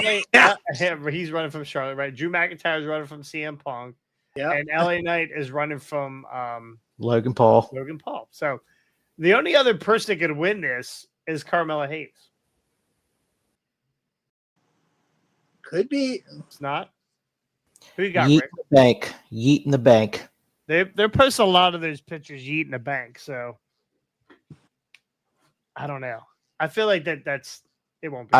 running from Charlotte, right? Drew McIntyre is running from CM Punk. Yeah. And LA Knight is running from Logan Paul. So the only other person that could win this is Carmella Hayes. Could be. It's not. Who you got, Yeet Rick? in the bank. Yeet in the bank. They're posting a lot of those pictures yeet in the bank, so I don't know. I feel like that's it won't be.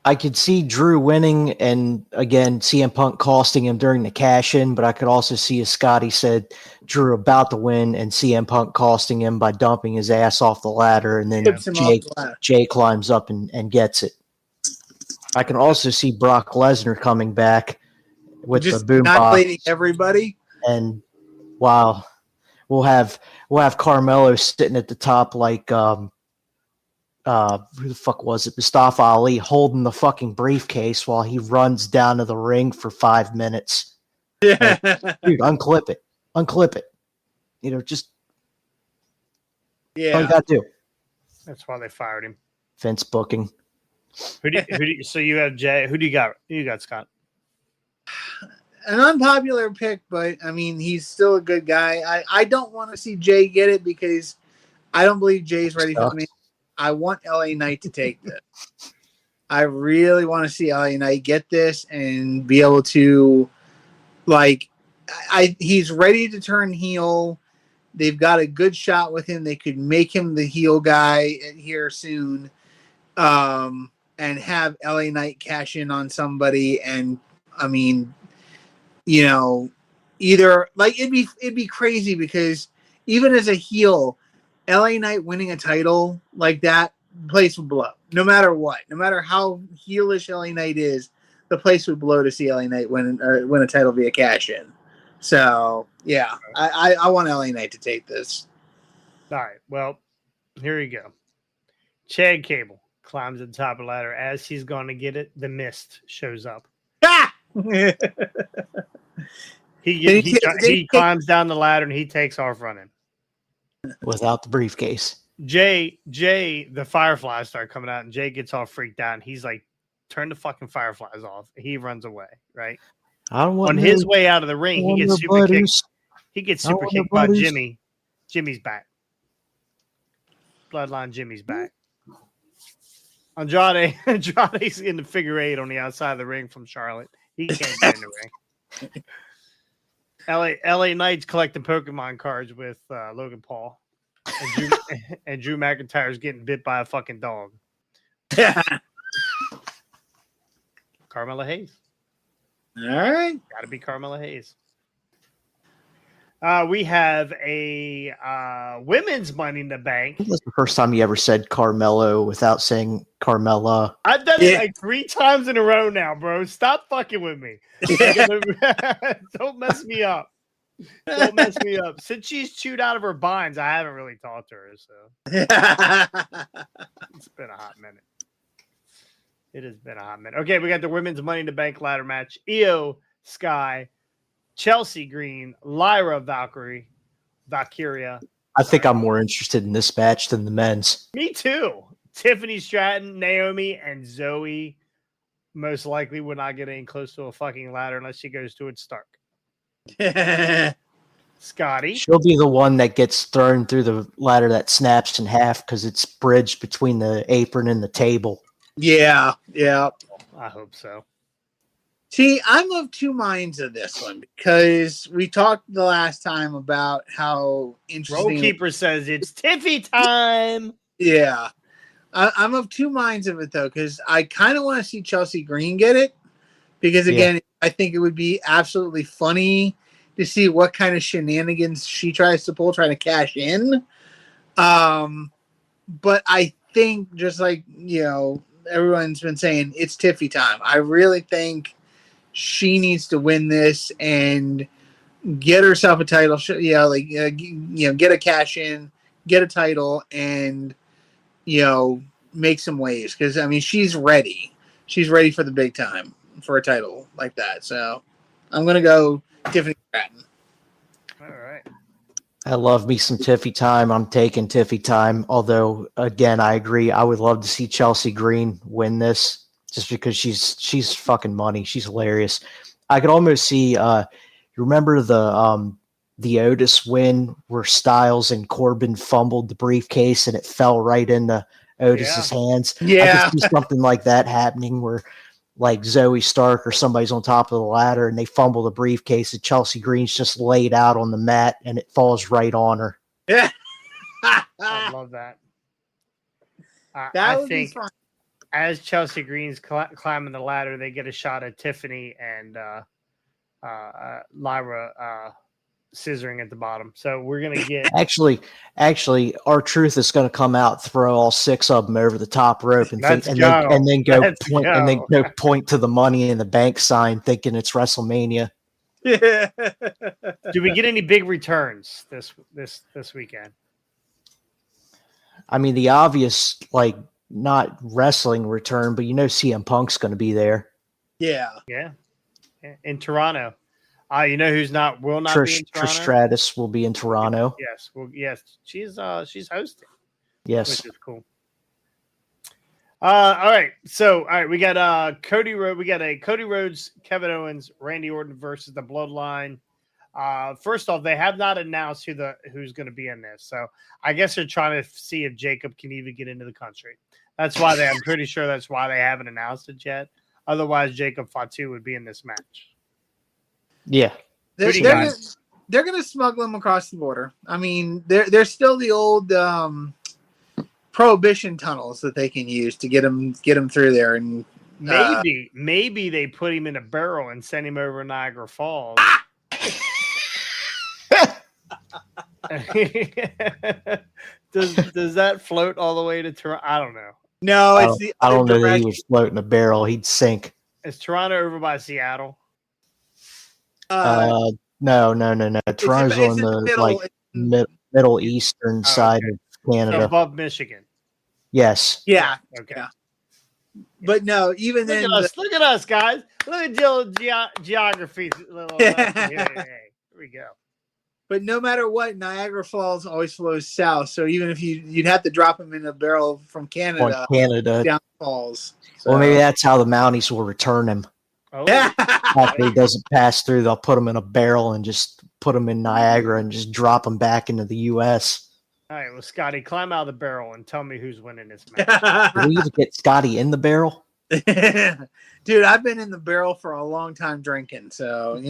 I could see Drew winning and again CM Punk costing him during the cash in, but I could also see, as Scotty said, Drew about to win and CM Punk costing him by dumping his ass off the ladder, and then Tips him off the ladder. Jay climbs up and gets it. I can also see Brock Lesnar coming back with Just the boombox, annihilating everybody. and wow, we'll have Carmelo sitting at the top like who the fuck was it? Mustafa Ali holding the fucking briefcase while he runs down to the ring for 5 minutes. Yeah. Dude, unclip it. You know, just all you Yeah. got to do. That's why they fired him. Vince booking. So you have Jay. Who do you got? Who you got, Scott? An unpopular pick, but I mean, he's still a good guy. I don't want to see Jay get it because I don't believe Jay's ready for me. I want LA Knight to take this. I really want to see LA Knight get this and be able to, like, he's ready to turn heel. They've got a good shot with him. They could make him the heel guy here soon, and have LA Knight cash in on somebody. And I mean, you know, either like it'd be crazy because even as a heel, LA Knight winning a title like that, the place would blow. No matter what, no matter how heelish LA Knight is, the place would blow to see LA Knight win a title via cash in. So yeah, I want LA Knight to take this. All right. Well, here you go. Chad Cable climbs to the top of the ladder. As he's going to get it, the mist shows up. Ah! He climbs down the ladder and he takes off running. Without the briefcase. Jay, the fireflies start coming out, and Jay gets all freaked out. And he's like, "Turn the fucking fireflies off!" He runs away. Right I don't want on his way out of the ring, he gets super kicked. He gets super kicked by Jimmy. Jimmy's back. Bloodline Jimmy's back. Andrade's in the figure eight on the outside of the ring from Charlotte. He can't get in the ring. LA Knight's collecting Pokemon cards with Logan Paul. And Drew McIntyre's getting bit by a fucking dog. Carmella Hayes. All right. Got to be Carmella Hayes. We have a women's Money in the Bank. That's the first time you ever said Carmelo without saying Carmella. I've done it like 3 times in a row now, bro. Stop fucking with me. Don't mess me up. Don't mess me up. Since she's chewed out of her binds, I haven't really talked to her. So it's been a hot minute. It has been a hot minute. Okay, we got the women's Money in the Bank ladder match. Io Sky, Chelsea Green, Lyra Valkyria. I think I'm more interested in this match than the men's. Me too. Tiffany Stratton, Naomi, and Zoe most likely would not get in close to a fucking ladder unless she goes to it Stark. Scotty. She'll be the one that gets thrown through the ladder that snaps in half because it's bridged between the apron and the table. Yeah. I hope so. See, I'm of two minds of this one because we talked the last time about how interesting. Rollkeeper says it's Tiffy time. Yeah. I'm of two minds of it, though, because I kind of want to see Chelsea Green get it because, again, I think it would be absolutely funny to see what kind of shenanigans she tries to pull trying to cash in. But I think, just like, everyone's been saying, it's Tiffy time. I really think she needs to win this and get herself a title. Get a cash in, get a title, and make some waves. Because I mean, she's ready. She's ready for the big time for a title like that. So I'm gonna go Tiffany Stratton. All right. I love me some Tiffy time. I'm taking Tiffy time. Although, again, I agree. I would love to see Chelsea Green win this just because she's fucking money. She's hilarious. I could almost see. You remember the Otis win where Styles and Corbin fumbled the briefcase and it fell right into Otis's hands? Yeah. I could see something like that happening where like Zoe Stark or somebody's on top of the ladder and they fumble the briefcase and Chelsea Green's just laid out on the mat and it falls right on her. Yeah. I love that. That would be fun. as Chelsea Green's climbing the ladder, they get a shot at Tiffany and Lyra scissoring at the bottom. So we're gonna get Actually, R-Truth is going to come out, throw all 6 of them over the top rope, and Let's then go. point to the Money in the Bank sign, thinking it's WrestleMania. Yeah. Do we get any big returns this weekend? I mean, the obvious, like, not wrestling return, but CM Punk's going to be there. Yeah. Yeah. In Toronto. You know who's will not be in Toronto? Trish Stratus will be in Toronto. Yes. Well, yes. She's hosting. Yes. Which is cool. All right. So, all right, we got Cody Rhodes. We got a Cody Rhodes, Kevin Owens, Randy Orton versus the Bloodline. First off, they have not announced who's going to be in this. So I guess they're trying to see if Jacob can even get into the country. That's why I'm pretty sure that's why they haven't announced it yet. Otherwise, Jacob Fatu would be in this match. Yeah. They're going to smuggle him across the border. I mean, there's still the old prohibition tunnels that they can use to get him through there. And maybe they put him in a barrel and send him over Niagara Falls. Does that float all the way to Toronto? I don't know. No, I don't know that he would float in a barrel. He'd sink. Is Toronto over by Seattle? No. Toronto's on the middle eastern side of Canada, above Michigan. Yes. Yeah. Okay. Yeah. But no, even then, look at us, guys. Look at geography. Here we go. But no matter what, Niagara Falls always flows south. So even if you'd have to drop him in a barrel from Canada, down falls. So. Well, maybe that's how the Mounties will return him. Oh. After he doesn't pass through, they'll put him in a barrel and just put him in Niagara and just drop him back into the U.S. All right, well, Scotty, climb out of the barrel and tell me who's winning this match. Do we even get Scotty in the barrel? Dude, I've been in the barrel for a long time drinking, so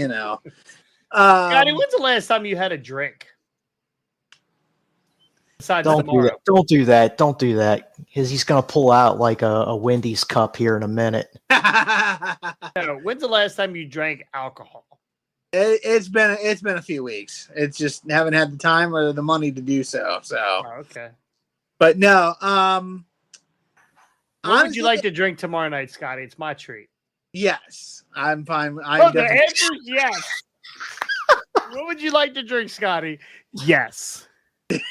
Scotty, when's the last time you had a drink? Besides Don't do that. Don't do that. Because he's going to pull out like a Wendy's cup here in a minute. No, when's the last time you drank alcohol? It's been a few weeks. It's just haven't had the time or the money to do so. Okay. But no. What would you like to drink tomorrow night, Scotty? It's my treat. Yes, I'm fine. The answer is yes. What would you like to drink, Scotty? Yes. Put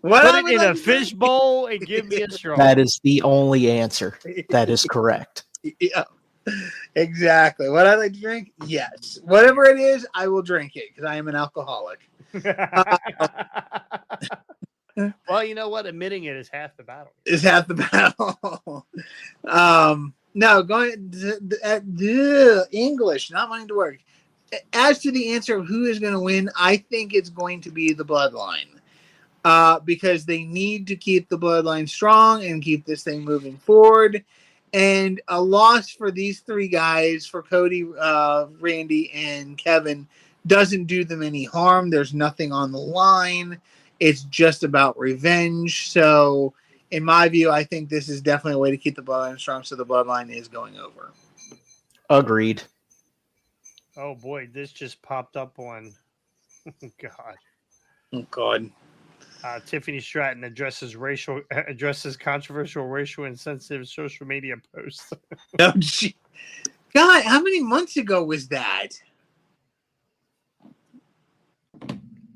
it in a fish bowl and give me a straw. That is the only answer. That is correct. Yeah, exactly. What I like to drink? Yes. Whatever it is, I will drink it because I am an alcoholic. Well, you know what? Admitting it is half the battle. Is half the battle. No, going to English, not wanting to work. As to the answer of who is going to win, I think it's going to be the Bloodline. Because they need to keep the Bloodline strong and keep this thing moving forward. And a loss for these three guys, for Cody, Randy, and Kevin, doesn't do them any harm. There's nothing on the line. It's just about revenge. So, in my view, I think this is definitely a way to keep the Bloodline strong, so the Bloodline is going over. Agreed. Oh, boy, this just popped up on... God. Oh, God. Tiffany Stratton addresses controversial racial insensitive social media posts. Oh, gee. God, how many months ago was that?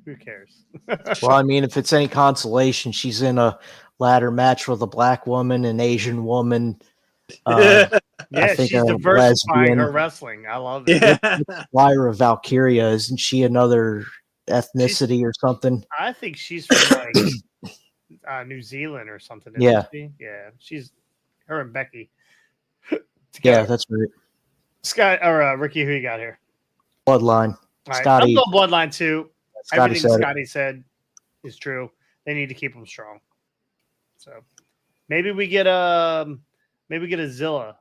Who cares? Well, I mean, if it's any consolation, she's in a ladder match with a black woman, an Asian woman. Yeah, she's diversifying her wrestling. I love it. Yeah. Lyra Valkyria, isn't she another ethnicity or something? I think she's from like New Zealand or something. Yeah. Yeah. She's her and Becky. Yeah, that's right. Scott or Ricky, who you got here? Bloodline. All right, Scotty. I'm going Bloodline too. Scotty Everything said Scotty said is true. They need to keep them strong. So maybe we get a Zilla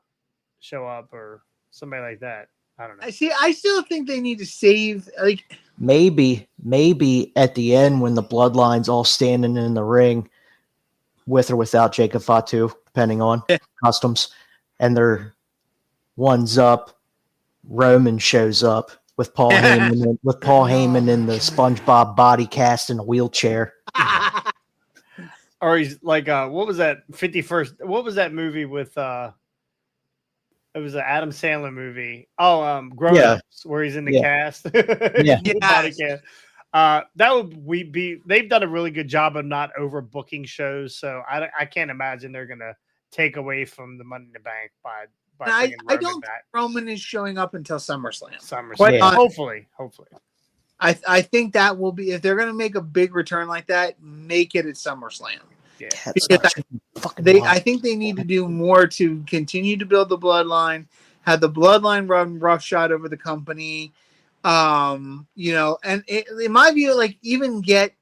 show up or somebody like that. I don't know. I still think they need to save Maybe at the end when the Bloodline's all standing in the ring with or without Jacob Fatu. depending on customs, and they're one's up. Roman shows up with Paul Heyman in the SpongeBob body cast in a wheelchair. Or he's like, what was that 51st? What was that movie with? It was an Adam Sandler movie. Oh, Grown Ups, where he's in the cast. Yeah. Body cast. That would be. They've done a really good job of not overbooking shows, so I can't imagine they're gonna take away from the Money in the Bank by bringing I Roman don't back. think Roman is showing up until SummerSlam. Hopefully. I think that will be, if they're going to make a big return like that, make it at SummerSlam. Yeah, because I think they need to do more to continue to build the bloodline, have the bloodline run roughshod over the company. And in my view, like even get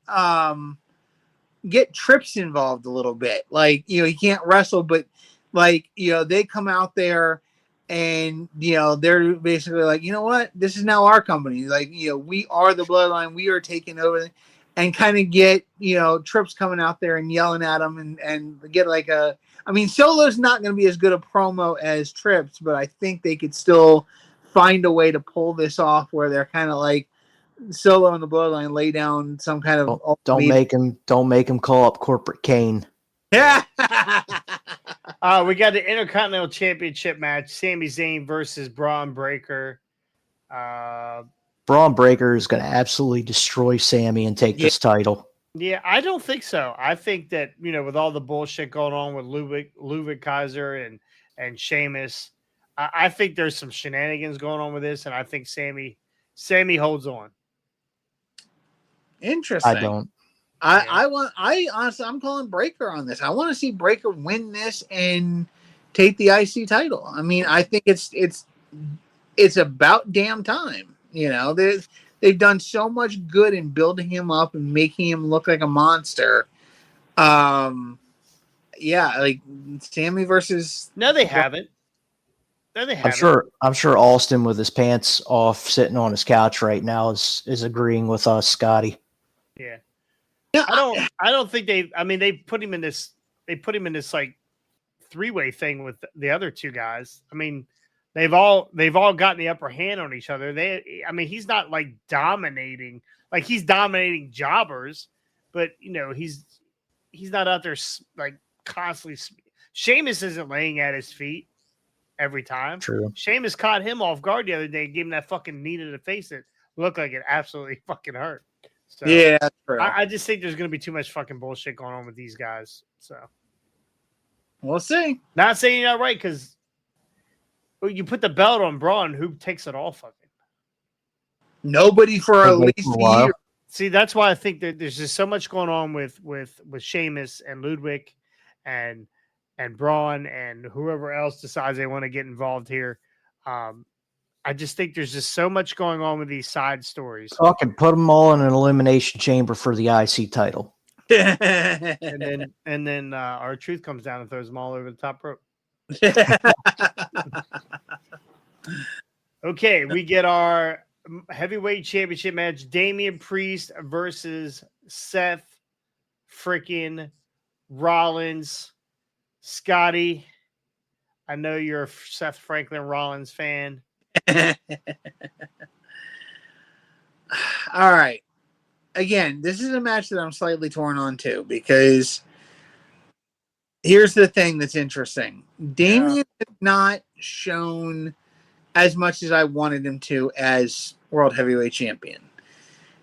Trips involved a little bit. Like, he can't wrestle, but they come out there and, they're basically like, you know what, this is now our company. Like, we are the bloodline. We are taking over, and kind of get, Trips coming out there and yelling at them and get like Solo's not going to be as good a promo as Trips, but I think they could still find a way to pull this off where they're kind of like Solo and the bloodline lay down some kind of don't make him call up Corporate Kane. Yeah. We got the Intercontinental Championship match: Sami Zayn versus Braun Breaker. Braun Breaker is going to absolutely destroy Sami and take this title. Yeah, I don't think so. I think that, with all the bullshit going on with Ludwig Kaiser and Sheamus, I think there's some shenanigans going on with this, and I think Sami holds on. Interesting. I don't. Honestly, I'm calling Breaker on this. I want to see Breaker win this and take the IC title. I mean, I think it's about damn time. They've done so much good in building him up and making him look like a monster. Like Sami versus. No, they haven't. I'm sure Austin, with his pants off, sitting on his couch right now, is agreeing with us, Scotty. Yeah. I don't think they put him in this like three-way thing with the other two guys. I mean, they've all gotten the upper hand on each other. He's not like dominating, like he's dominating jobbers, but he's not out there like constantly. Sheamus isn't laying at his feet every time. True. Sheamus caught him off guard the other day, gave him that fucking knee to the face that looked like it absolutely fucking hurt. So yeah, that's true. I just think there's going to be too much fucking bullshit going on with these guys. So we'll see. Not saying you're not right, because you put the belt on Braun, who takes it off of him? Nobody for at least a year. See, that's why I think that there's just so much going on with Sheamus and Ludwig and Braun and whoever else decides they want to get involved here. I just think there's just so much going on with these side stories. Fucking put them all in an elimination chamber for the IC title. and then our truth comes down and throws them all over the top rope. Okay, we get our heavyweight championship match: Damian Priest versus Seth freaking Rollins. Scotty, I know you're a Seth Franklin Rollins fan. All right. Again, this is a match that I'm slightly torn on too, because here's the thing that's interesting. Damian has not shown as much as I wanted him to as World Heavyweight Champion.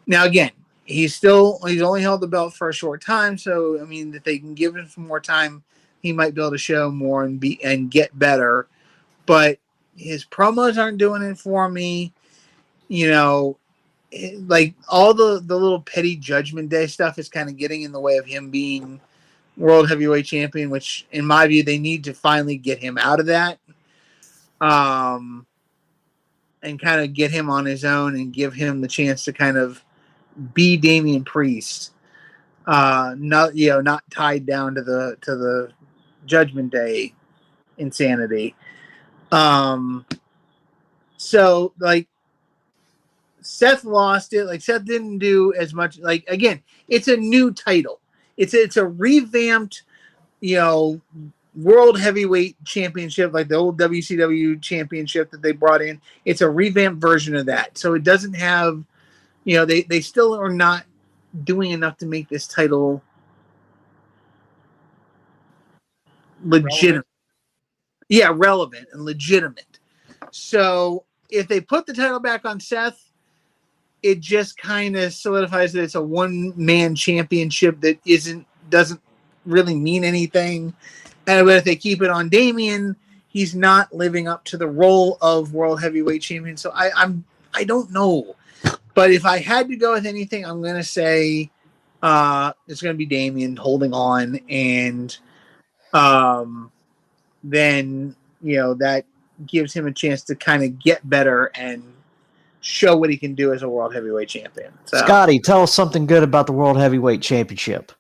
Now, again, he's only held the belt for a short time, so I mean, if they can give him some more time, he might be able to show more and get better. But his promos aren't doing it for me. Like all the little petty Judgment Day stuff is kind of getting in the way of him being World Heavyweight Champion, which in my view, they need to finally get him out of that. And kind of get him on his own and give him the chance to kind of be Damian Priest. Not tied down to the Judgment Day insanity. So like Seth lost it. Like Seth didn't do as much. Like again, it's a new title. It's a revamped, World Heavyweight Championship, like the old WCW Championship that they brought in. It's a revamped version of that. So it doesn't have, they still are not doing enough to make this title legitimate. Yeah, relevant and legitimate. So if they put the title back on Seth, it just kind of solidifies that it's a one-man championship that doesn't really mean anything. But if they keep it on Damian, he's not living up to the role of World Heavyweight Champion. So I don't know. But if I had to go with anything, I'm gonna say it's gonna be Damian holding on, and then that gives him a chance to kind of get better and show what he can do as a World Heavyweight Champion. So, Scotty, tell us something good about the World Heavyweight Championship.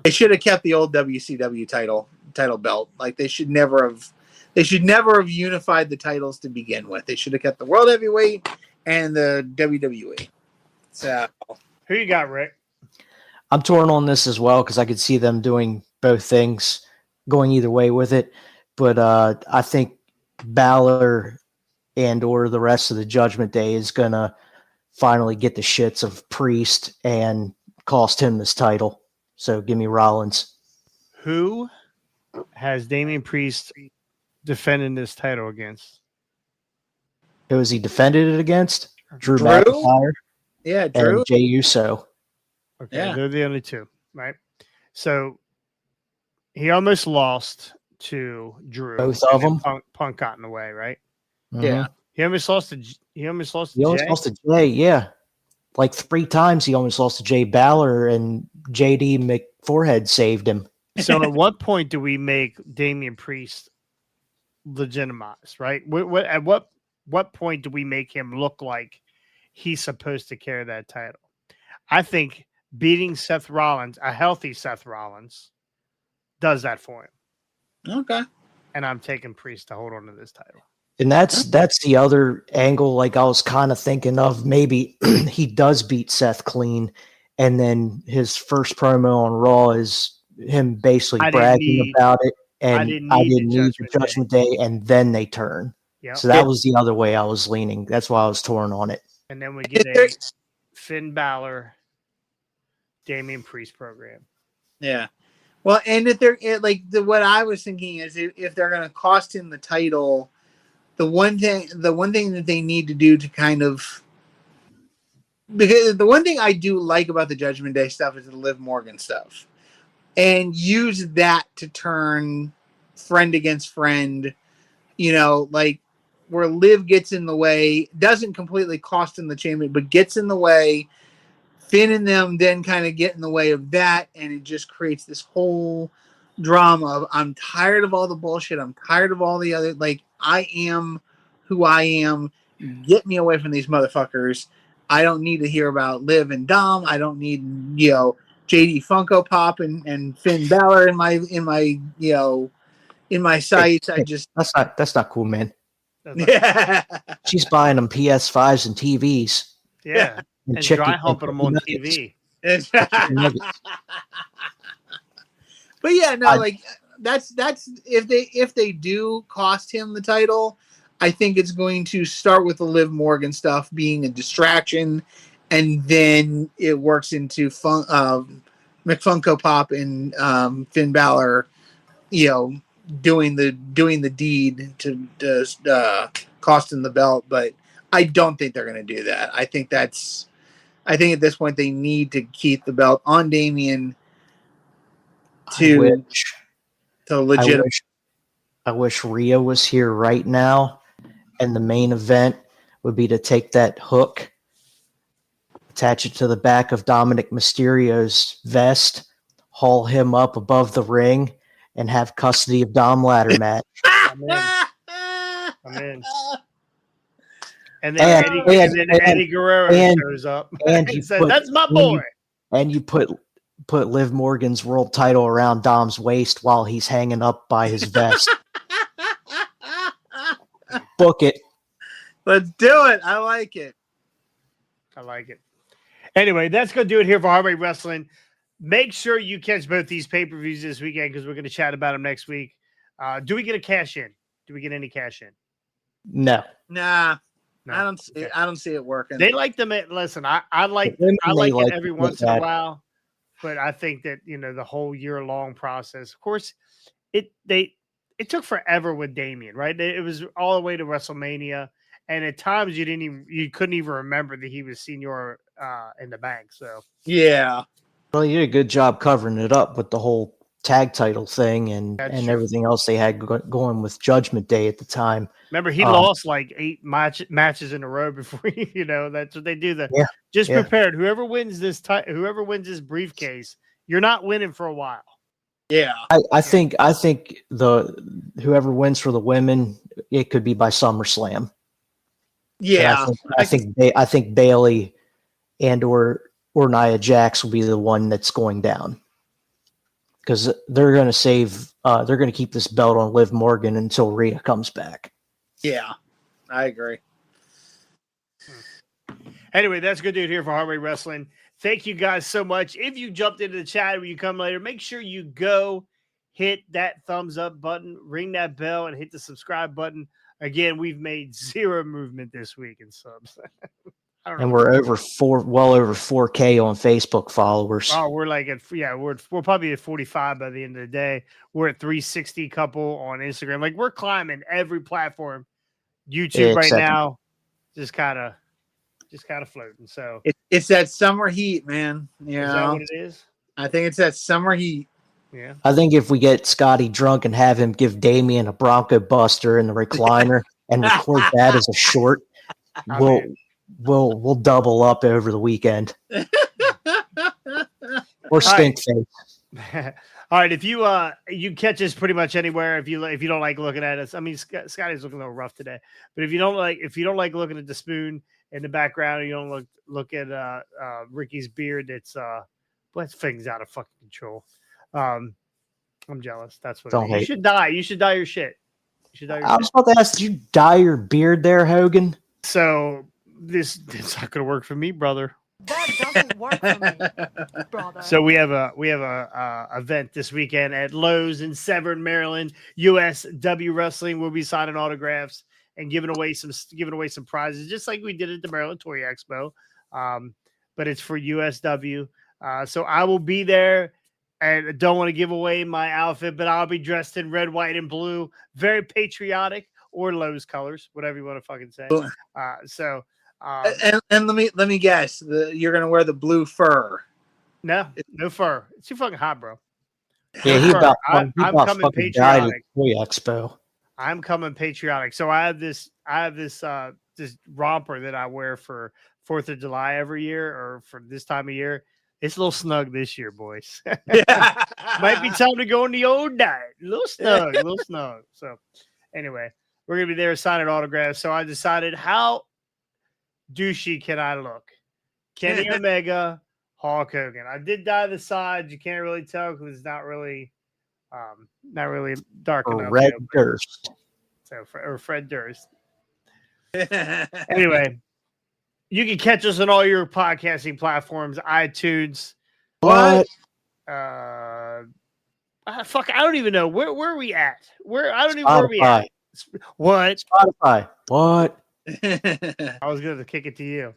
they should have kept the old WCW title belt. Like they should never have unified the titles to begin with. They should have kept the World Heavyweight and the WWE. So, who you got, Rick? I'm torn on this as well because I could see them doing both things, going either way with it. But I think Balor and or the rest of the Judgment Day is going to finally get the shits of Priest and cost him this title. So give me Rollins. Who has Damian Priest defending this title against? Who has he defended it against? Drew McIntyre. Yeah, Drew. And Jey Uso. Okay, Yeah. They're the only two, right? So he almost lost to Drew. Both of them. Punk got in the way, right? Yeah. He almost lost to Jay. He almost lost to Jay, yeah. Like 3 times he almost lost to Jay Balor, and JD McForehead saved him. So at what point do we make Damian Priest legitimized, right? At what point do we make him look like he's supposed to carry that title? I think beating Seth Rollins, a healthy Seth Rollins, does that for him. Okay. And I'm taking Priest to hold on to this title. And that's the other angle. Like I was kind of thinking of, maybe he does beat Seth clean, and then his first promo on Raw is him basically bragging about it, and I didn't need the Judgment Day, and then they turn. Yep. So that was the other way I was leaning. That's why I was torn on it. And then we get a Finn Balor, Damian Priest program. Yeah. Well, and if they're what I was thinking is if they're going to cost him the title, the one thing that they need to do to kind of, because the one thing I do like about the Judgment Day stuff is the Liv Morgan stuff, and use that to turn friend against friend, like where Liv gets in the way, doesn't completely cost him the champion, but gets in the way. Finn and them then kind of get in the way of that, and it just creates this whole drama of, I'm tired of all the bullshit. I'm tired of all the other, I am who I am. Get me away from these motherfuckers. I don't need to hear about Liv and Dom. I don't need, JD Funko Pop and Finn Balor in my sights. I just that's not cool, man. yeah. She's buying them PS5s and TVs. Yeah. And dry humping them on TV. But yeah, no, that's if they do cost him the title, I think it's going to start with the Liv Morgan stuff being a distraction, and then it works into McFunko Pop and Finn Balor, doing the deed to cost him the belt. But I don't think they're going to do that. I think at this point they need to keep the belt on Damian to legit. I wish Rhea was here right now, and the main event would be to take that hook, attach it to the back of Dominic Mysterio's vest, haul him up above the ring, and have custody of Dom ladder match. I'm in. And then Eddie Guerrero shows up and says, "That's my boy." And you put Liv Morgan's world title around Dom's waist while he's hanging up by his vest. Book it. Let's do it. I like it. Anyway, that's going to do it here for Heartbreak Wrestling. Make sure you catch both these pay-per-views this weekend because we're going to chat about them next week. Do we get a cash in? Do we get any cash in? No. Nah, No. I don't see. Okay. I don't see it working. They like them. Listen, I like The women, I they like like it every to once look in a at. while, but I think that the whole year long process. Of course, it took forever with Damian, right? It was all the way to WrestleMania, and at times you couldn't even remember that he was senior in the bank. So Yeah, Well, you did a good job covering it up with the whole tag title thing and That's true. everything else they had going with Judgment Day at the time. remember, he lost like 8 matches in a row before that's what they do. Yeah, Just yeah. prepared. Whoever wins this briefcase, you're not winning for a while. yeah. I think the whoever wins for the women, it could be by SummerSlam. And Yeah, I think Bailey and or Nia Jax will be the one that's going down because they're going to save. They're going to keep this belt on Liv Morgan until Rhea comes back. yeah. I agree. Anyway, that's good to hear for Heartbreak Wrestling. Thank you guys so much. If you jumped into the chat when you come later, make sure you go hit that thumbs up button, ring that bell, and hit the subscribe button. Again, we've made 0 movement this week in subs. I don't know. And we're well over 4K on Facebook followers. Oh, we're like we're probably at 45 by the end of the day. We're at 360 couple on Instagram. Like we're climbing every platform. YouTube right now, just kind of floating. So It's that summer heat, man. is that what it is? I think it's that summer heat. Yeah. I think if we get Scotty drunk and have him give Damien a Bronco Buster in the recliner and record that as a short, we'll double up over the weekend. Or stink face. All right, if you catch us pretty much anywhere, if you don't like looking at us, I mean Scotty's looking a little rough today, but if you don't like looking at the spoon in the background, you don't look at Ricky's beard, it's things out of fucking control. I'm jealous. That's what you should dye. You should dye your shit. I was about to ask, did you dye your beard there, Hogan? So it's not gonna work for me, brother. That doesn't work for me, brother. So we have a event this weekend at Lowe's in Severn, Maryland. USW Wrestling will be signing autographs and giving away some prizes, just like we did at the Maryland Toy Expo. But it's for USW. So I will be there, and I don't want to give away my outfit, but I'll be dressed in red, white, and blue, very patriotic, or Lowe's colors, whatever you want to fucking say. And let me guess, you're gonna wear the blue fur. No fur. It's too fucking hot, bro. Yeah, I'm coming fucking died at patriotic. the Toy Expo. I'm coming patriotic. So I have this romper that I wear for 4th of July every year, or for this time of year. It's a little snug this year, boys. Might be time to go on the old diet. A little snug. So anyway, we're gonna be there signing autographs. So I decided, how douchey can I look? Kenny Omega, Hulk Hogan. I did dye the sides. You can't really tell because it's not really dark enough. Red Durst. Or Fred Durst. Anyway, you can catch us on all your podcasting platforms, iTunes. What? Fuck, I don't even know. Where are we at? I don't even know where we at. What? Spotify. What? I was going to kick it to you.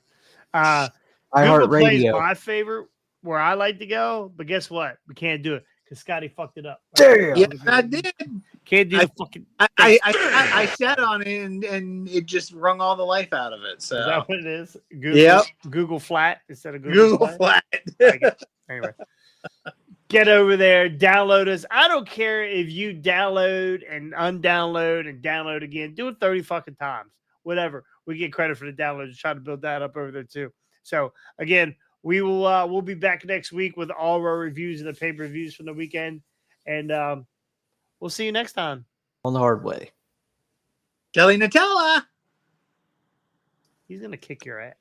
iHeartRadio. Plays my favorite, where I like to go, but guess what? We can't do it because Scotty fucked it up. Damn. Yeah, I did. Can't do the fucking. I sat on it and it just wrung all the life out of it. So Is that what it is? Google Flat instead of Google Flat. Anyway, get over there, download us. I don't care if you download and undownload and download again. Do it 30 fucking times. Whatever. We get credit for the downloads. Try to build that up over there too. So again, we'll be back next week with all of our reviews and the pay-per-views from the weekend. And we'll see you next time. On the hard way. Kelly Nutella. He's gonna kick your ass.